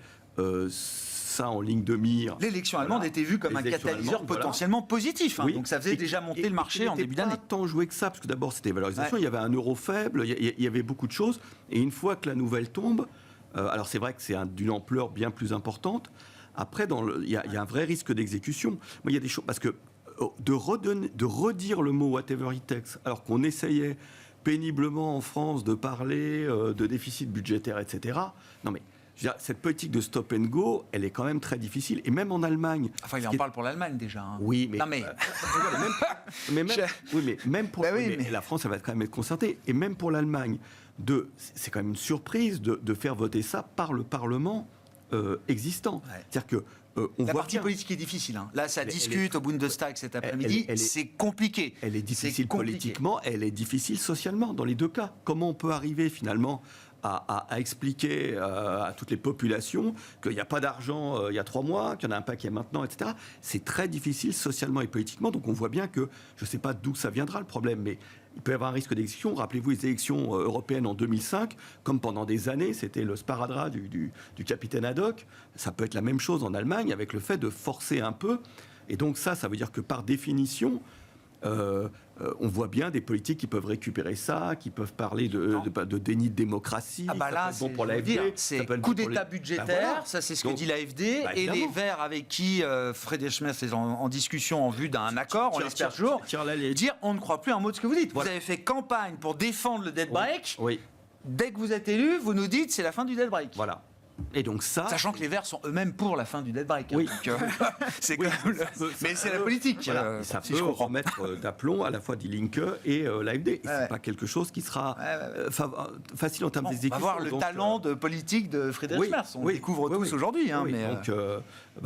ça en ligne de mire. L'élection allemande était vue comme un catalyseur potentiellement positif. Hein, donc ça faisait déjà monter le marché en début d'année. Il n'était pas tant joué que ça, parce que d'abord c'était valorisation, il y avait un euro faible, il y avait beaucoup de choses. Et une fois que la nouvelle tombe, alors c'est vrai que c'est d'une ampleur bien plus importante. Après, il y a un vrai risque d'exécution. Moi, il y a des choses parce que de redire le mot whatever it takes, alors qu'on essayait péniblement en France de parler de déficit budgétaire, etc. Non mais cette politique de stop and go, elle est quand même très difficile. Et même en Allemagne... Enfin, il en parle pour l'Allemagne déjà. Hein. Oui, mais... Non, mais... même pour... mais la France, elle va quand même être concertée. Et même pour l'Allemagne, c'est quand même une surprise de faire voter ça par le Parlement existants. Ouais. C'est-à-dire que on La voit partie bien. politique est difficile. Hein. Là, ça Elle discute au Bundestag cet après-midi. elle est- C'est compliqué. Elle est difficile C'est compliqué. politiquement, elle est difficile socialement, dans les deux cas. Comment on peut arriver finalement à expliquer à toutes les populations qu'il n'y a pas d'argent il y a 3 mois, qu'il y en a un paquet maintenant, etc. C'est très difficile socialement et politiquement. Donc on voit bien que, je ne sais pas d'où ça viendra le problème, mais il peut y avoir un risque d'élection. Rappelez-vous les élections européennes en 2005, comme pendant des années, c'était le sparadrap du capitaine Haddock. Ça peut être la même chose en Allemagne avec le fait de forcer un peu. Et donc ça veut dire que par définition, on voit bien des politiques qui peuvent récupérer ça, qui peuvent parler de déni de démocratie. Ah bah ça là, peut être bon pour je veux l'AfD, dire, ça c'est peut être coup bon pour d'état les- budgétaire, Ben voilà. ça c'est ce que Donc, dit l'AfD, bah, et les évidemment. Verts avec qui Friedrich Merz est en discussion en vue d'un accord, on l'espère toujours, dire on ne croit plus un mot de ce que vous dites. Voilà. Vous avez fait campagne pour défendre le dead break, Oui, dès que vous êtes élu, vous nous dites c'est la fin du dead break. voilà. Et donc ça... Sachant que les Verts sont eux-mêmes pour la fin du dead break. Oui. Donc, c'est quand même mais c'est la politique. Voilà, et ça si peut je comprends. remettre d'aplomb à la fois Die Linke et l'AfD. Et Ouais. c'est pas quelque chose qui sera facile en termes Bon, on d'exécution. va voir le donc, talent de politique de Friedrich oui, Merz. On oui, découvre oui, tous oui. aujourd'hui. Hein, Oui, mais, donc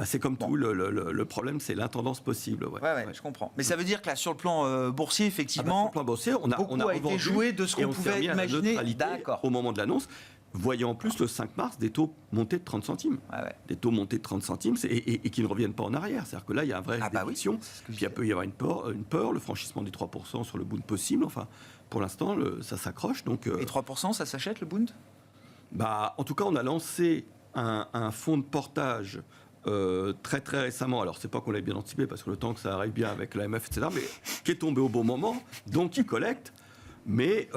c'est comme tout, le problème c'est l'intendance possible. Ouais. ouais, je comprends. Mais ça veut dire que là, sur le plan boursier, Ah bah, sur effectivement, le plan boursier, on a beaucoup a été revendu joué de ce et qu'on on s'est pouvait remis à la imaginer. neutralité D'accord. au moment de l'annonce, voyant en plus le 5 mars des taux montés de 30 centimes. Ouais. Des taux montés de 30 centimes et qui ne reviennent pas en arrière. C'est-à-dire que là, il y a un vrai Ah bah oui, réflexion. c'est ce que Puis je il peut y avoir une peur, le franchissement des 3% sur le Bund possible. Enfin, pour l'instant, ça s'accroche. Donc, Et 3%, ça s'achète le Bund en tout cas, on a lancé un fonds de portage très très récemment. Alors, c'est pas qu'on l'ait bien anticipé parce que le temps que ça arrive bien avec l'AMF, etc., mais qui est tombé au bon moment, donc il collecte. Mais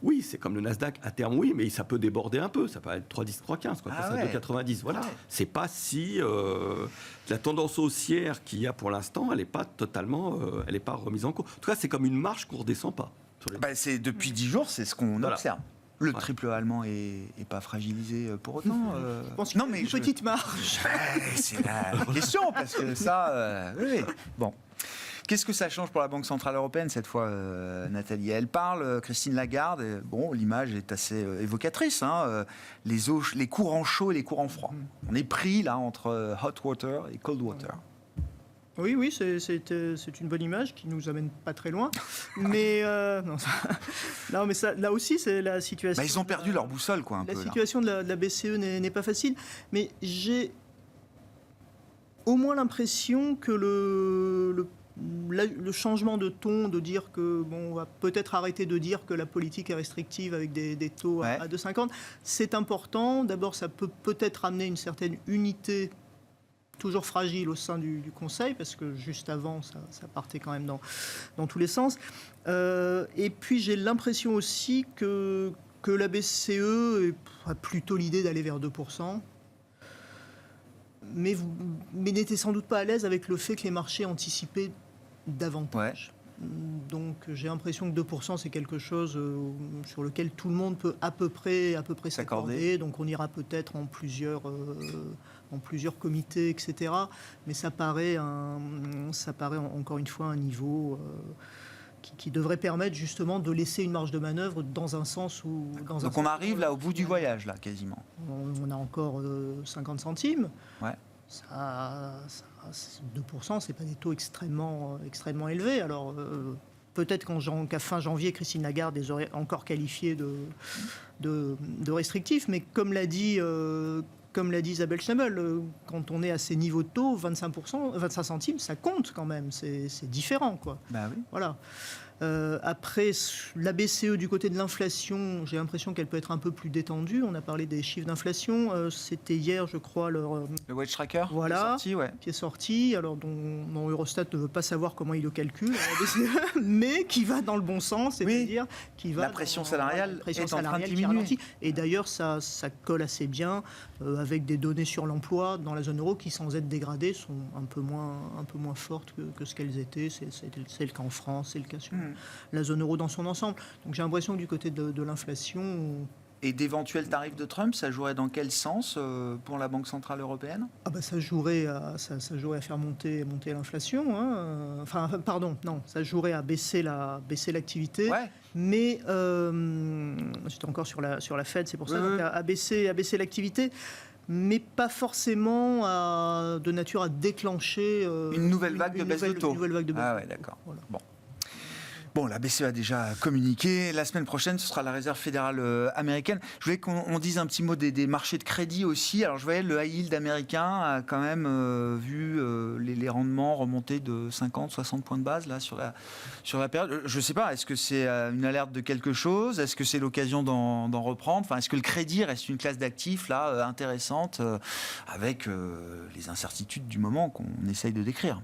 oui, c'est comme le Nasdaq à terme, oui, mais ça peut déborder un peu. Ça peut être 3,10, 3,15, quoi, Ah passer ouais. à 2,90. Voilà. Ah ouais. C'est pas si la tendance haussière qu'il y a pour l'instant, elle n'est pas totalement, elle n'est pas remise en cause. En tout cas, c'est comme une marche qu'on redescend pas. Sur les- C'est depuis 10 jours, c'est ce qu'on Voilà. observe. Le Ouais. triple allemand est pas fragilisé pour autant. Je pense qu'il y a une petite marge. C'est la question parce que ça, oui. Bon. Qu'est-ce que ça change pour la Banque Centrale Européenne cette fois, Nathalie? Elle parle, Christine Lagarde, et, bon, l'image est assez évocatrice, hein, les courants chauds et les courants froids. On est pris là entre hot water et cold water. Oui, c'est une bonne image qui nous amène pas très loin. Mais non, mais ça, là aussi, c'est la situation. Ils ont perdu leur boussole, quoi, un La peu. Là. situation de la BCE n'est pas facile, mais j'ai au moins l'impression que le changement de ton, de dire que on va peut-être arrêter de dire que la politique est restrictive avec des taux Ouais. à 2,50, c'est important. D'abord, ça peut peut-être amener une certaine unité toujours fragile au sein du Conseil, parce que juste avant, ça partait quand même dans tous les sens. Et puis, j'ai l'impression aussi que la BCE a plutôt l'idée d'aller vers 2%. Mais n'était sans doute pas à l'aise avec le fait que les marchés anticipaient davantage. Donc j'ai l'impression que 2% c'est quelque chose sur lequel tout le monde peut à peu près s'accorder. Donc on ira peut-être en plusieurs comités, etc. Mais ça paraît encore une fois un niveau qui devrait permettre justement de laisser une marge de manœuvre dans un sens où... Donc on arrive là au bout du voyage, là, quasiment. On a encore 50 centimes. Ouais. Ça, 2%, c'est pas des taux extrêmement élevés. Alors peut-être qu'à fin janvier, Christine Lagarde les aurait encore qualifiés de restrictifs, mais comme l'a dit Isabelle Schnabel, quand on est à ces niveaux de taux, 25 centimes, ça compte quand même. C'est différent, quoi. Bah oui. Voilà. Après, la BCE du côté de l'inflation, j'ai l'impression qu'elle peut être un peu plus détendue. On a parlé des chiffres d'inflation. C'était hier, je crois, Le Wedge Tracker Voilà. qui est sorti, ouais. qui est sorti, alors dont Eurostat ne veut pas savoir comment il le calcule, la BCE, mais qui va dans le bon sens, c'est-à-dire qui va La pression salariale la pression est en train de salariale qui diminuer. ralentit. Et d'ailleurs, ça colle assez bien avec des données sur l'emploi dans la zone euro qui, sans être dégradées, sont un peu moins fortes que ce qu'elles étaient. C'est le cas en France, c'est le cas sur la zone euro dans son ensemble. Donc j'ai l'impression que du côté de l'inflation... Et d'éventuels tarifs de Trump, ça jouerait dans quel sens pour la Banque Centrale Européenne? Ça jouerait à faire monter l'inflation. Hein. Enfin, pardon, non, ça jouerait à baisser l'activité. Ouais. Mais j'étais encore sur la Fed, c'est pour ça, donc à baisser l'activité. mais pas forcément de nature à déclencher une nouvelle vague de baisse de taux. Une nouvelle vague de baisse. Ah ouais, d'accord. Voilà. Bon, la BCE a déjà communiqué. La semaine prochaine, ce sera la Réserve fédérale américaine. Je voulais qu'on dise un petit mot des marchés de crédit aussi. Alors, je voyais le high yield américain a quand même vu les rendements remonter de 50-60 points de base là, sur la période. Je ne sais pas, est-ce que c'est une alerte de quelque chose? Est-ce que c'est l'occasion d'en reprendre? Enfin, est-ce que le crédit reste une classe d'actifs là, intéressante avec les incertitudes du moment qu'on essaye de décrire?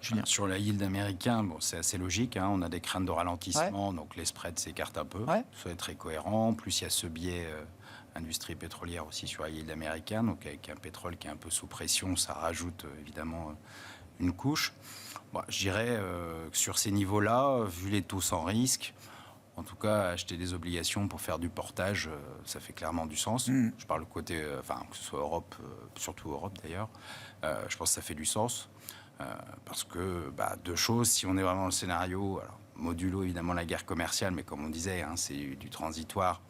Julien. Sur la yield américain, bon, c'est assez logique. On a des craintes de ralentissement, donc les spreads s'écartent un peu. Ça va être très cohérent. En plus, il y a ce biais industrie pétrolière aussi sur la yield américain. Donc, avec un pétrole qui est un peu sous pression, ça rajoute évidemment une couche. Bon, je dirais que sur ces niveaux-là, vu les taux sans risque, en tout cas, acheter des obligations pour faire du portage, ça fait clairement du sens. Je parle côté, que ce soit Europe, surtout Europe d'ailleurs. Je pense que ça fait du sens. Parce que, deux choses, si on est vraiment dans le scénario, alors, modulo évidemment la guerre commerciale, mais comme on disait, c'est du transitoire,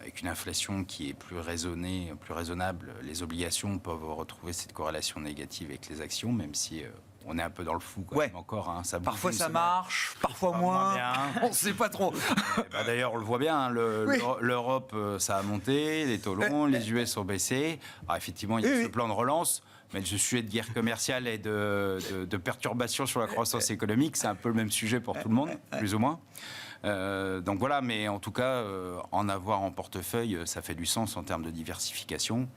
avec une inflation qui est plus raisonnée, plus raisonnable, les obligations peuvent retrouver cette corrélation négative avec les actions, même si on est un peu dans le flou quand même encore. Ça parfois ça marche, parfois moins, on ne sait pas trop. D'ailleurs, on le voit bien, l'Europe, ça a monté, les taux longs, les US ont baissé. Alors, effectivement, il y a ce plan de relance. Mais le sujet de guerre commerciale et de perturbation sur la croissance économique, c'est un peu le même sujet pour tout le monde, plus ou moins. Donc voilà, mais en tout cas, en avoir en portefeuille, ça fait du sens en termes de diversification.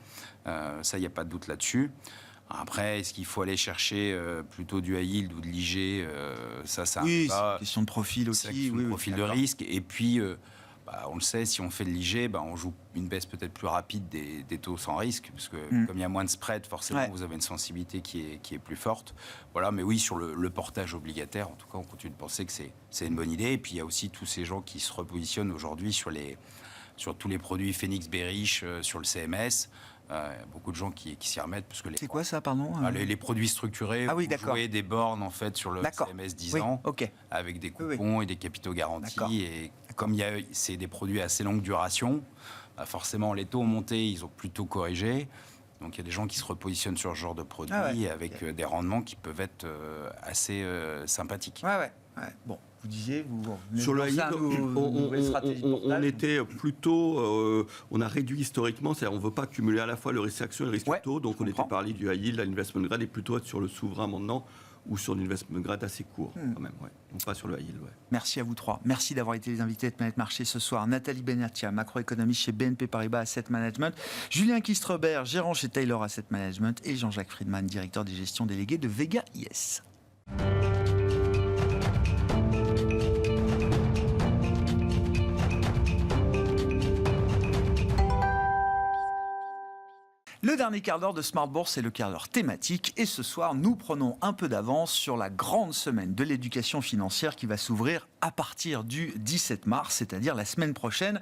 Ça, il n'y a pas de doute là-dessus. Après, est-ce qu'il faut aller chercher plutôt du high yield ou de l'IG? Ça, c'est une question de profil aussi. C'est profil de risque. Et puis, on le sait, si on fait de l'IG, on joue une baisse peut-être plus rapide des taux sans risque, parce que comme il y a moins de spread, forcément, vous avez une sensibilité qui est plus forte. Voilà, mais oui, sur le portage obligataire, en tout cas, on continue de penser que c'est une bonne idée. Et puis, il y a aussi tous ces gens qui se repositionnent aujourd'hui sur tous les produits Phoenix Bearish, sur le CMS. Beaucoup de gens qui s'y remettent. C'est quoi ça, pardon? Les produits structurés, vous jouez des bornes en fait, sur le CMS 10 ans, avec des coupons et des capitaux garantis. Et comme c'est des produits à assez longue duration, forcément les taux ont monté, ils ont plutôt corrigé. Donc il y a des gens qui se repositionnent sur ce genre de produits avec des rendements qui peuvent être assez sympathiques. Bon. Vous disiez, sur le high yield, on était plutôt, on a réduit historiquement, c'est-à-dire on ne veut pas cumuler à la fois le risque action et le risque taux, donc on était parlé du high yield, l'investment grade, et plutôt être sur le souverain maintenant, ou sur l'investment grade assez court, quand même, non pas sur le high yield. Merci à vous trois. Merci d'avoir été les invités de Planète Marché ce soir. Nathalie Benatia, macroéconomiste chez BNP Paribas Asset Management, Julien Kistrebert, gérant chez Taylor Asset Management, et Jean-Jacques Friedman, directeur des gestions déléguées de Vega IS. Le dernier quart d'heure de Smart Bourse, c'est le quart d'heure thématique. Et ce soir, nous prenons un peu d'avance sur la grande semaine de l'éducation financière qui va s'ouvrir à partir du 17 mars, c'est-à-dire la semaine prochaine.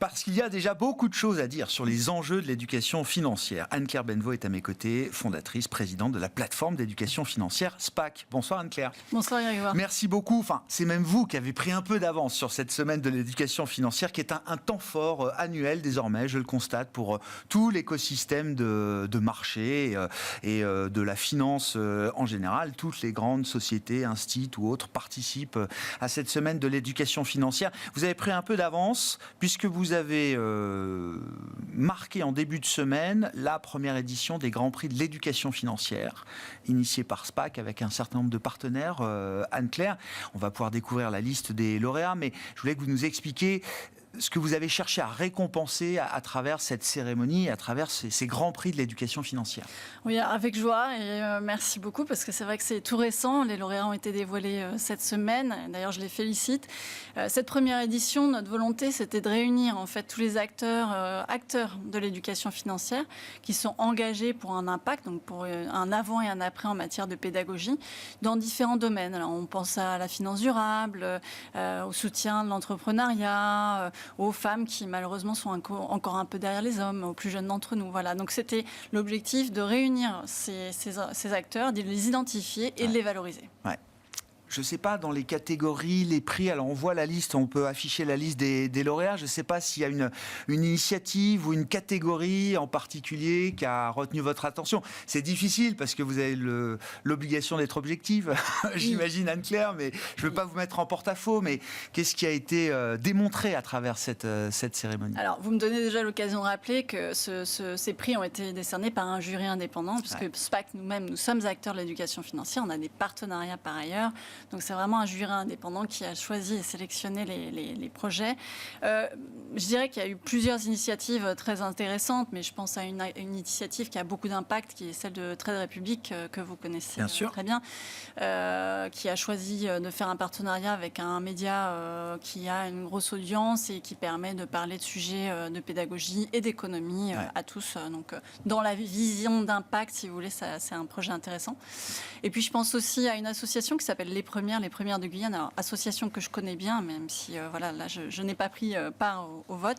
Parce qu'il y a déjà beaucoup de choses à dire sur les enjeux de l'éducation financière. Anne-Claire Benvaux est à mes côtés, fondatrice, présidente de la plateforme d'éducation financière SPAC. Bonsoir Anne-Claire. Bonsoir Grégoire. Merci beaucoup. Enfin, c'est même vous qui avez pris un peu d'avance sur cette semaine de l'éducation financière qui est un temps fort annuel désormais, je le constate, pour tout l'écosystème de marché et de la finance en général. Toutes les grandes sociétés, instituts ou autres participent à cette semaine de l'éducation financière. Vous avez pris un peu d'avance puisque vous avez marqué en début de semaine la première édition des Grands Prix de l'éducation financière, initiée par SPAC avec un certain nombre de partenaires. Anne-Claire, on va pouvoir découvrir la liste des lauréats, mais je voulais que vous nous expliquiez ce que vous avez cherché à récompenser à travers cette cérémonie, à travers ces grands prix de l'éducation financière. Oui, avec joie et merci beaucoup parce que c'est vrai que c'est tout récent. Les lauréats ont été dévoilés cette semaine. D'ailleurs, je les félicite. Cette première édition, notre volonté, c'était de réunir en fait tous les acteurs de l'éducation financière qui sont engagés pour un impact, donc pour un avant et un après en matière de pédagogie dans différents domaines. Alors, on pense à la finance durable, au soutien de l'entrepreneuriat, aux femmes qui malheureusement sont encore un peu derrière les hommes, aux plus jeunes d'entre nous. Voilà. Donc c'était l'objectif de réunir ces acteurs, de les identifier et de les valoriser. je ne sais pas, dans les catégories, les prix, alors on voit la liste, on peut afficher la liste des lauréats, je ne sais pas s'il y a une initiative ou une catégorie en particulier qui a retenu votre attention. C'est difficile parce que vous avez l'obligation d'être objective, j'imagine Anne-Claire, mais je ne veux pas vous mettre en porte-à-faux, mais qu'est-ce qui a été démontré à travers cette cérémonie? Alors, vous me donnez déjà l'occasion de rappeler que ces prix ont été décernés par un jury indépendant, puisque SPAC, nous-mêmes, nous sommes acteurs de l'éducation financière, on a des partenariats par ailleurs, donc c'est vraiment un jury indépendant qui a choisi et sélectionné les projets. Je dirais qu'il y a eu plusieurs initiatives très intéressantes, mais je pense à une initiative qui a beaucoup d'impact, qui est celle de Trade Republic, que vous connaissez très bien, qui a choisi de faire un partenariat avec un média qui a une grosse audience et qui permet de parler de sujets de pédagogie et d'économie à tous. Donc, dans la vision d'impact, si vous voulez, c'est un projet intéressant. Et puis, je pense aussi à une association qui s'appelle Les Premières de Guyane. Alors, association que je connais bien, même si voilà, là, je n'ai pas pris part au vote,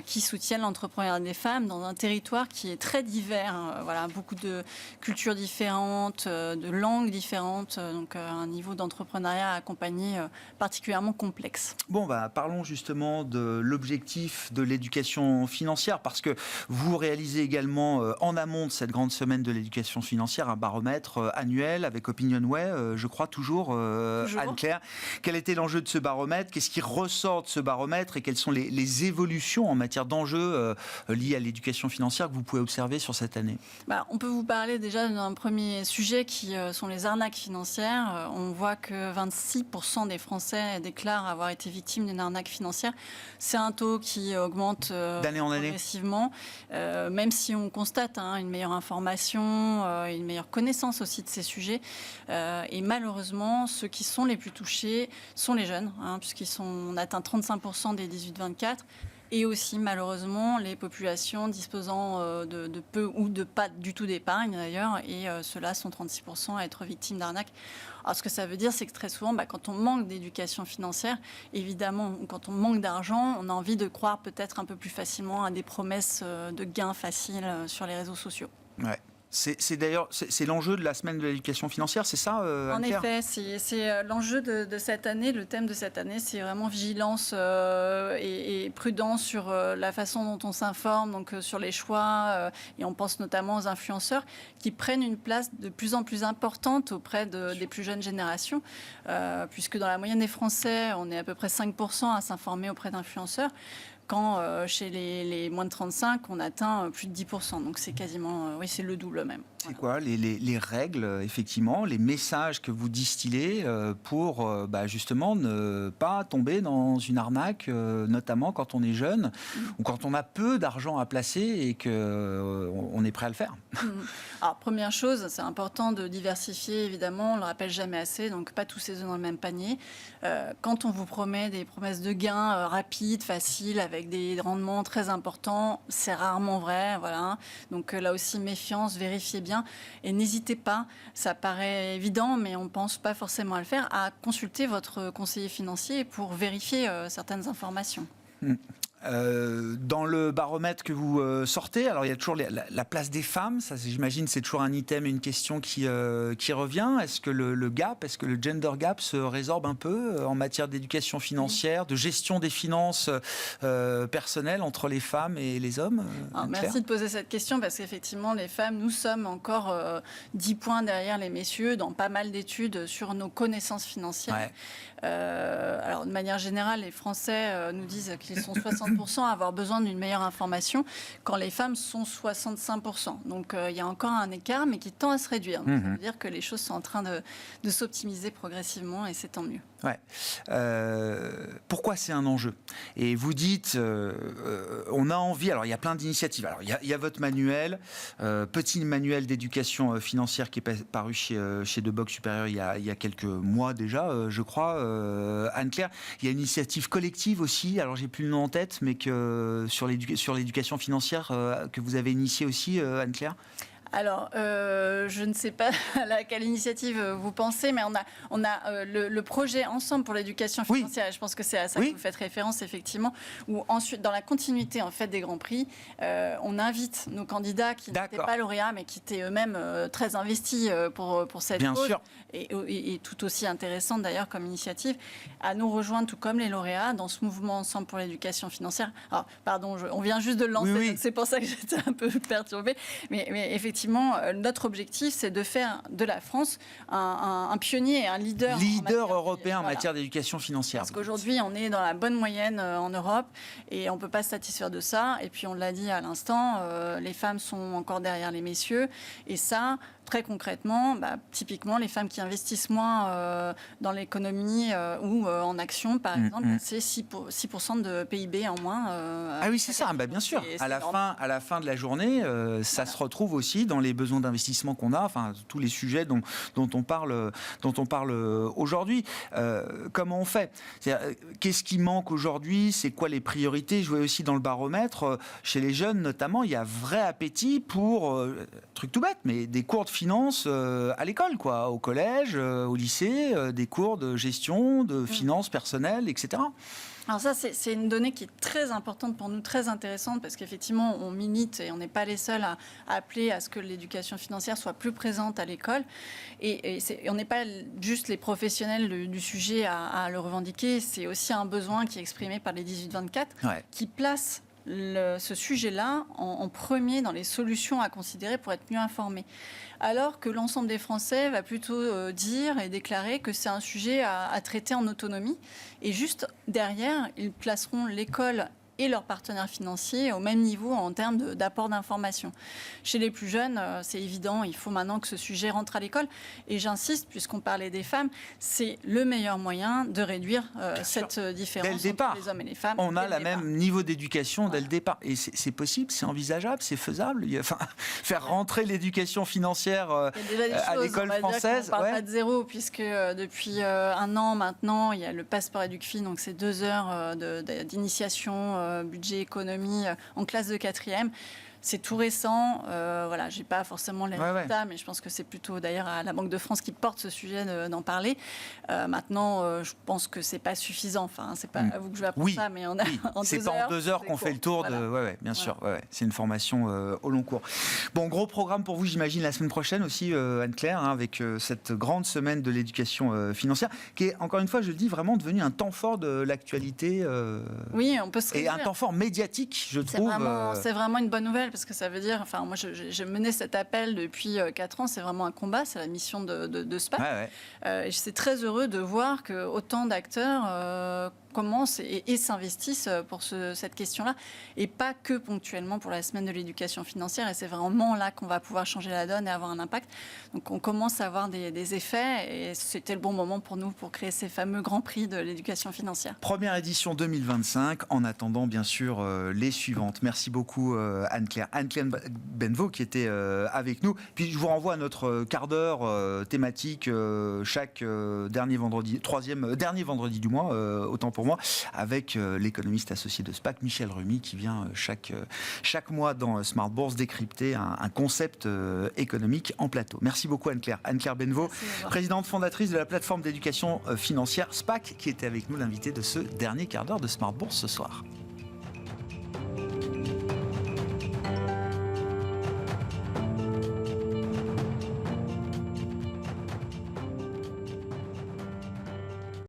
qui soutiennent l'entrepreneuriat des femmes dans un territoire qui est très divers. Voilà, beaucoup de cultures différentes, de langues différentes, donc un niveau d'entrepreneuriat accompagné particulièrement complexe. Bon, parlons justement de l'objectif de l'éducation financière, parce que vous réalisez également en amont de cette grande semaine de l'éducation financière un baromètre annuel avec Opinionway, je crois toujours. Anne-Claire. Quel était l'enjeu de ce baromètre? Qu'est-ce qui ressort de ce baromètre et quelles sont les évolutions en matière d'enjeux liés à l'éducation financière que vous pouvez observer sur cette année? On peut vous parler déjà d'un premier sujet qui sont les arnaques financières. On voit que 26% des Français déclarent avoir été victimes d'une arnaque financière. C'est un taux qui augmente d'année en année progressivement, même si on constate une meilleure information, une meilleure connaissance aussi de ces sujets. Et malheureusement, ceux qui sont les plus touchés sont les jeunes, puisqu'on atteint 35% des 18-24. Et aussi, malheureusement, les populations disposant de peu ou de pas du tout d'épargne, d'ailleurs, et ceux-là sont 36% à être victimes d'arnaques. Alors, ce que ça veut dire, c'est que très souvent, quand on manque d'éducation financière, évidemment, ou quand on manque d'argent, on a envie de croire peut-être un peu plus facilement à des promesses de gains faciles sur les réseaux sociaux. Ouais. C'est d'ailleurs l'enjeu de la semaine de l'éducation financière, c'est ça, En effet, c'est l'enjeu de cette année. Le thème de cette année, c'est vraiment vigilance et prudence sur la façon dont on s'informe, donc sur les choix. Et on pense notamment aux influenceurs qui prennent une place de plus en plus importante auprès des plus jeunes générations, puisque dans la moyenne des Français, on est à peu près 5% à s'informer auprès d'influenceurs. Quand chez les moins de 35, on atteint plus de 10%. Donc c'est quasiment, c'est le double même. C'est quoi les règles, effectivement, les messages que vous distillez pour justement ne pas tomber dans une arnaque, notamment quand on est jeune ou quand on a peu d'argent à placer et qu'on est prêt à le faire? Alors, première chose, c'est important de diversifier, évidemment, on ne le rappelle jamais assez, donc pas tous ses œufs dans le même panier. Quand on vous promet des promesses de gains rapides, faciles, avec des rendements très importants, c'est rarement vrai, voilà. Donc là aussi, méfiance, vérifiez bien. Et n'hésitez pas, ça paraît évident, mais on ne pense pas forcément à le faire, à consulter votre conseiller financier pour vérifier certaines informations. Dans le baromètre que vous sortez, alors il y a toujours la place des femmes, ça j'imagine c'est toujours un item et une question qui revient. Est-ce que le gender gap se résorbe un peu en matière d'éducation financière, de gestion des finances personnelles entre les femmes et les hommes? Merci de poser cette question parce qu'effectivement les femmes, nous sommes encore 10 points derrière les messieurs dans pas mal d'études sur nos connaissances financières. Ouais. Alors de manière générale, les Français nous disent qu'ils sont 60% à avoir besoin d'une meilleure information, quand les femmes sont 65%. Donc il y a encore un écart, mais qui tend à se réduire. Donc, ça veut dire que les choses sont en train de s'optimiser progressivement, et c'est tant mieux. Ouais. Pourquoi c'est un enjeu? Et vous dites, on a envie. Alors il y a plein d'initiatives. Alors il y a votre manuel, petit manuel d'éducation financière qui est paru chez De Bock Supérieur il y a quelques mois déjà, je crois. Anne-Claire, il y a une initiative collective aussi. Alors j'ai plus le nom en tête, mais sur l'éducation financière que vous avez initiée aussi, Anne-Claire. Alors, je ne sais pas à laquelle initiative vous pensez, mais on a le projet Ensemble pour l'éducation financière, et je pense que c'est à ça que vous faites référence, effectivement, où ensuite, dans la continuité en fait, des Grands Prix, on invite nos candidats qui n'étaient pas lauréats, mais qui étaient eux-mêmes très investis pour cette cause, et tout aussi intéressante d'ailleurs comme initiative, à nous rejoindre, tout comme les lauréats, dans ce mouvement Ensemble pour l'éducation financière. Alors, pardon, on vient juste de le lancer, donc c'est pour ça que j'étais un peu perturbée, mais effectivement, notre objectif, c'est de faire de la France un pionnier et un leader européen en matière d'éducation financière. Parce qu'aujourd'hui, on est dans la bonne moyenne en Europe et on ne peut pas se satisfaire de ça. Et puis, on l'a dit à l'instant, les femmes sont encore derrière les messieurs. Et ça, très concrètement, typiquement, les femmes qui investissent moins dans l'économie ou en actions, par exemple, c'est 6% de PIB en moins. Oui, c'est ça, bien sûr. À la fin de la journée, ça se retrouve aussi dans les besoins d'investissement qu'on a, enfin, tous les sujets dont on parle aujourd'hui. Comment on fait ? Qu'est-ce qui manque aujourd'hui ? C'est quoi les priorités ? Je vois aussi dans le baromètre, chez les jeunes notamment, il y a vrai appétit pour, truc tout bête, mais des cours de finance à l'école, quoi, au collège, au lycée, des cours de gestion, de finances personnelles, etc. Alors ça, c'est une donnée qui est très importante pour nous, très intéressante, parce qu'effectivement, on milite et on n'est pas les seuls à appeler à ce que l'éducation financière soit plus présente à l'école. Et on n'est pas juste les professionnels du sujet à le revendiquer, c'est aussi un besoin qui est exprimé par les 18-24, qui place ce sujet-là en premier dans les solutions à considérer pour être mieux informés. Alors que l'ensemble des Français va plutôt dire et déclarer que c'est un sujet à traiter en autonomie. Et juste derrière, ils placeront l'école et leurs partenaires financiers au même niveau en termes d'apport d'information. Chez les plus jeunes, c'est évident, il faut maintenant que ce sujet rentre à l'école. Et j'insiste, puisqu'on parlait des femmes, c'est le meilleur moyen de réduire cette différence entre les hommes et les femmes. On a le même niveau d'éducation dès le départ. Et c'est possible, c'est envisageable, c'est faisable. Faire rentrer l'éducation financière à l'école française. On ne parle pas de zéro, puisque depuis un an maintenant, il y a le passeport EducFin, donc c'est 2 heures d'initiation budget économie en classe de 4e. C'est tout récent. Voilà, j'ai pas forcément les résultats, mais je pense que c'est plutôt d'ailleurs à la Banque de France qui porte ce sujet d'en parler. Maintenant, je pense que c'est pas suffisant. Enfin, c'est pas à vous que je vais apprendre ça, mais on a en 2 heures. C'est pas en 2 heures qu'on fait le tour de. Bien sûr. C'est une formation au long cours. Bon, gros programme pour vous, j'imagine, la semaine prochaine aussi, Anne-Claire, avec cette grande semaine de l'éducation financière, qui est, encore une fois, je le dis, vraiment devenu un temps fort de l'actualité. Oui, on peut se réjouir. Et un temps fort médiatique, je trouve. C'est vraiment une bonne nouvelle. Parce que ça veut dire, enfin, moi, j'ai mené cet appel depuis 4 ans. C'est vraiment un combat. C'est la mission de SPAC. Et je suis très heureux de voir que autant d'acteurs commencent et s'investissent pour cette question-là, et pas que ponctuellement pour la semaine de l'éducation financière. Et c'est vraiment là qu'on va pouvoir changer la donne et avoir un impact. Donc, on commence à avoir des effets, et c'était le bon moment pour nous pour créer ces fameux grands prix de l'éducation financière. Première édition 2025. En attendant, bien sûr, les suivantes. Merci beaucoup, Anne-Claire Benvaux qui était avec nous. Puis je vous renvoie à notre quart d'heure thématique chaque dernier vendredi du mois, autant pour moi, avec l'économiste associé de SPAC, Michel Remy, qui vient chaque mois dans Smart Bourse décrypter un concept économique en plateau. Merci beaucoup, Anne-Claire Benvaux, présidente fondatrice de la plateforme d'éducation financière SPAC, qui était avec nous, l'invité de ce dernier quart d'heure de Smart Bourse ce soir.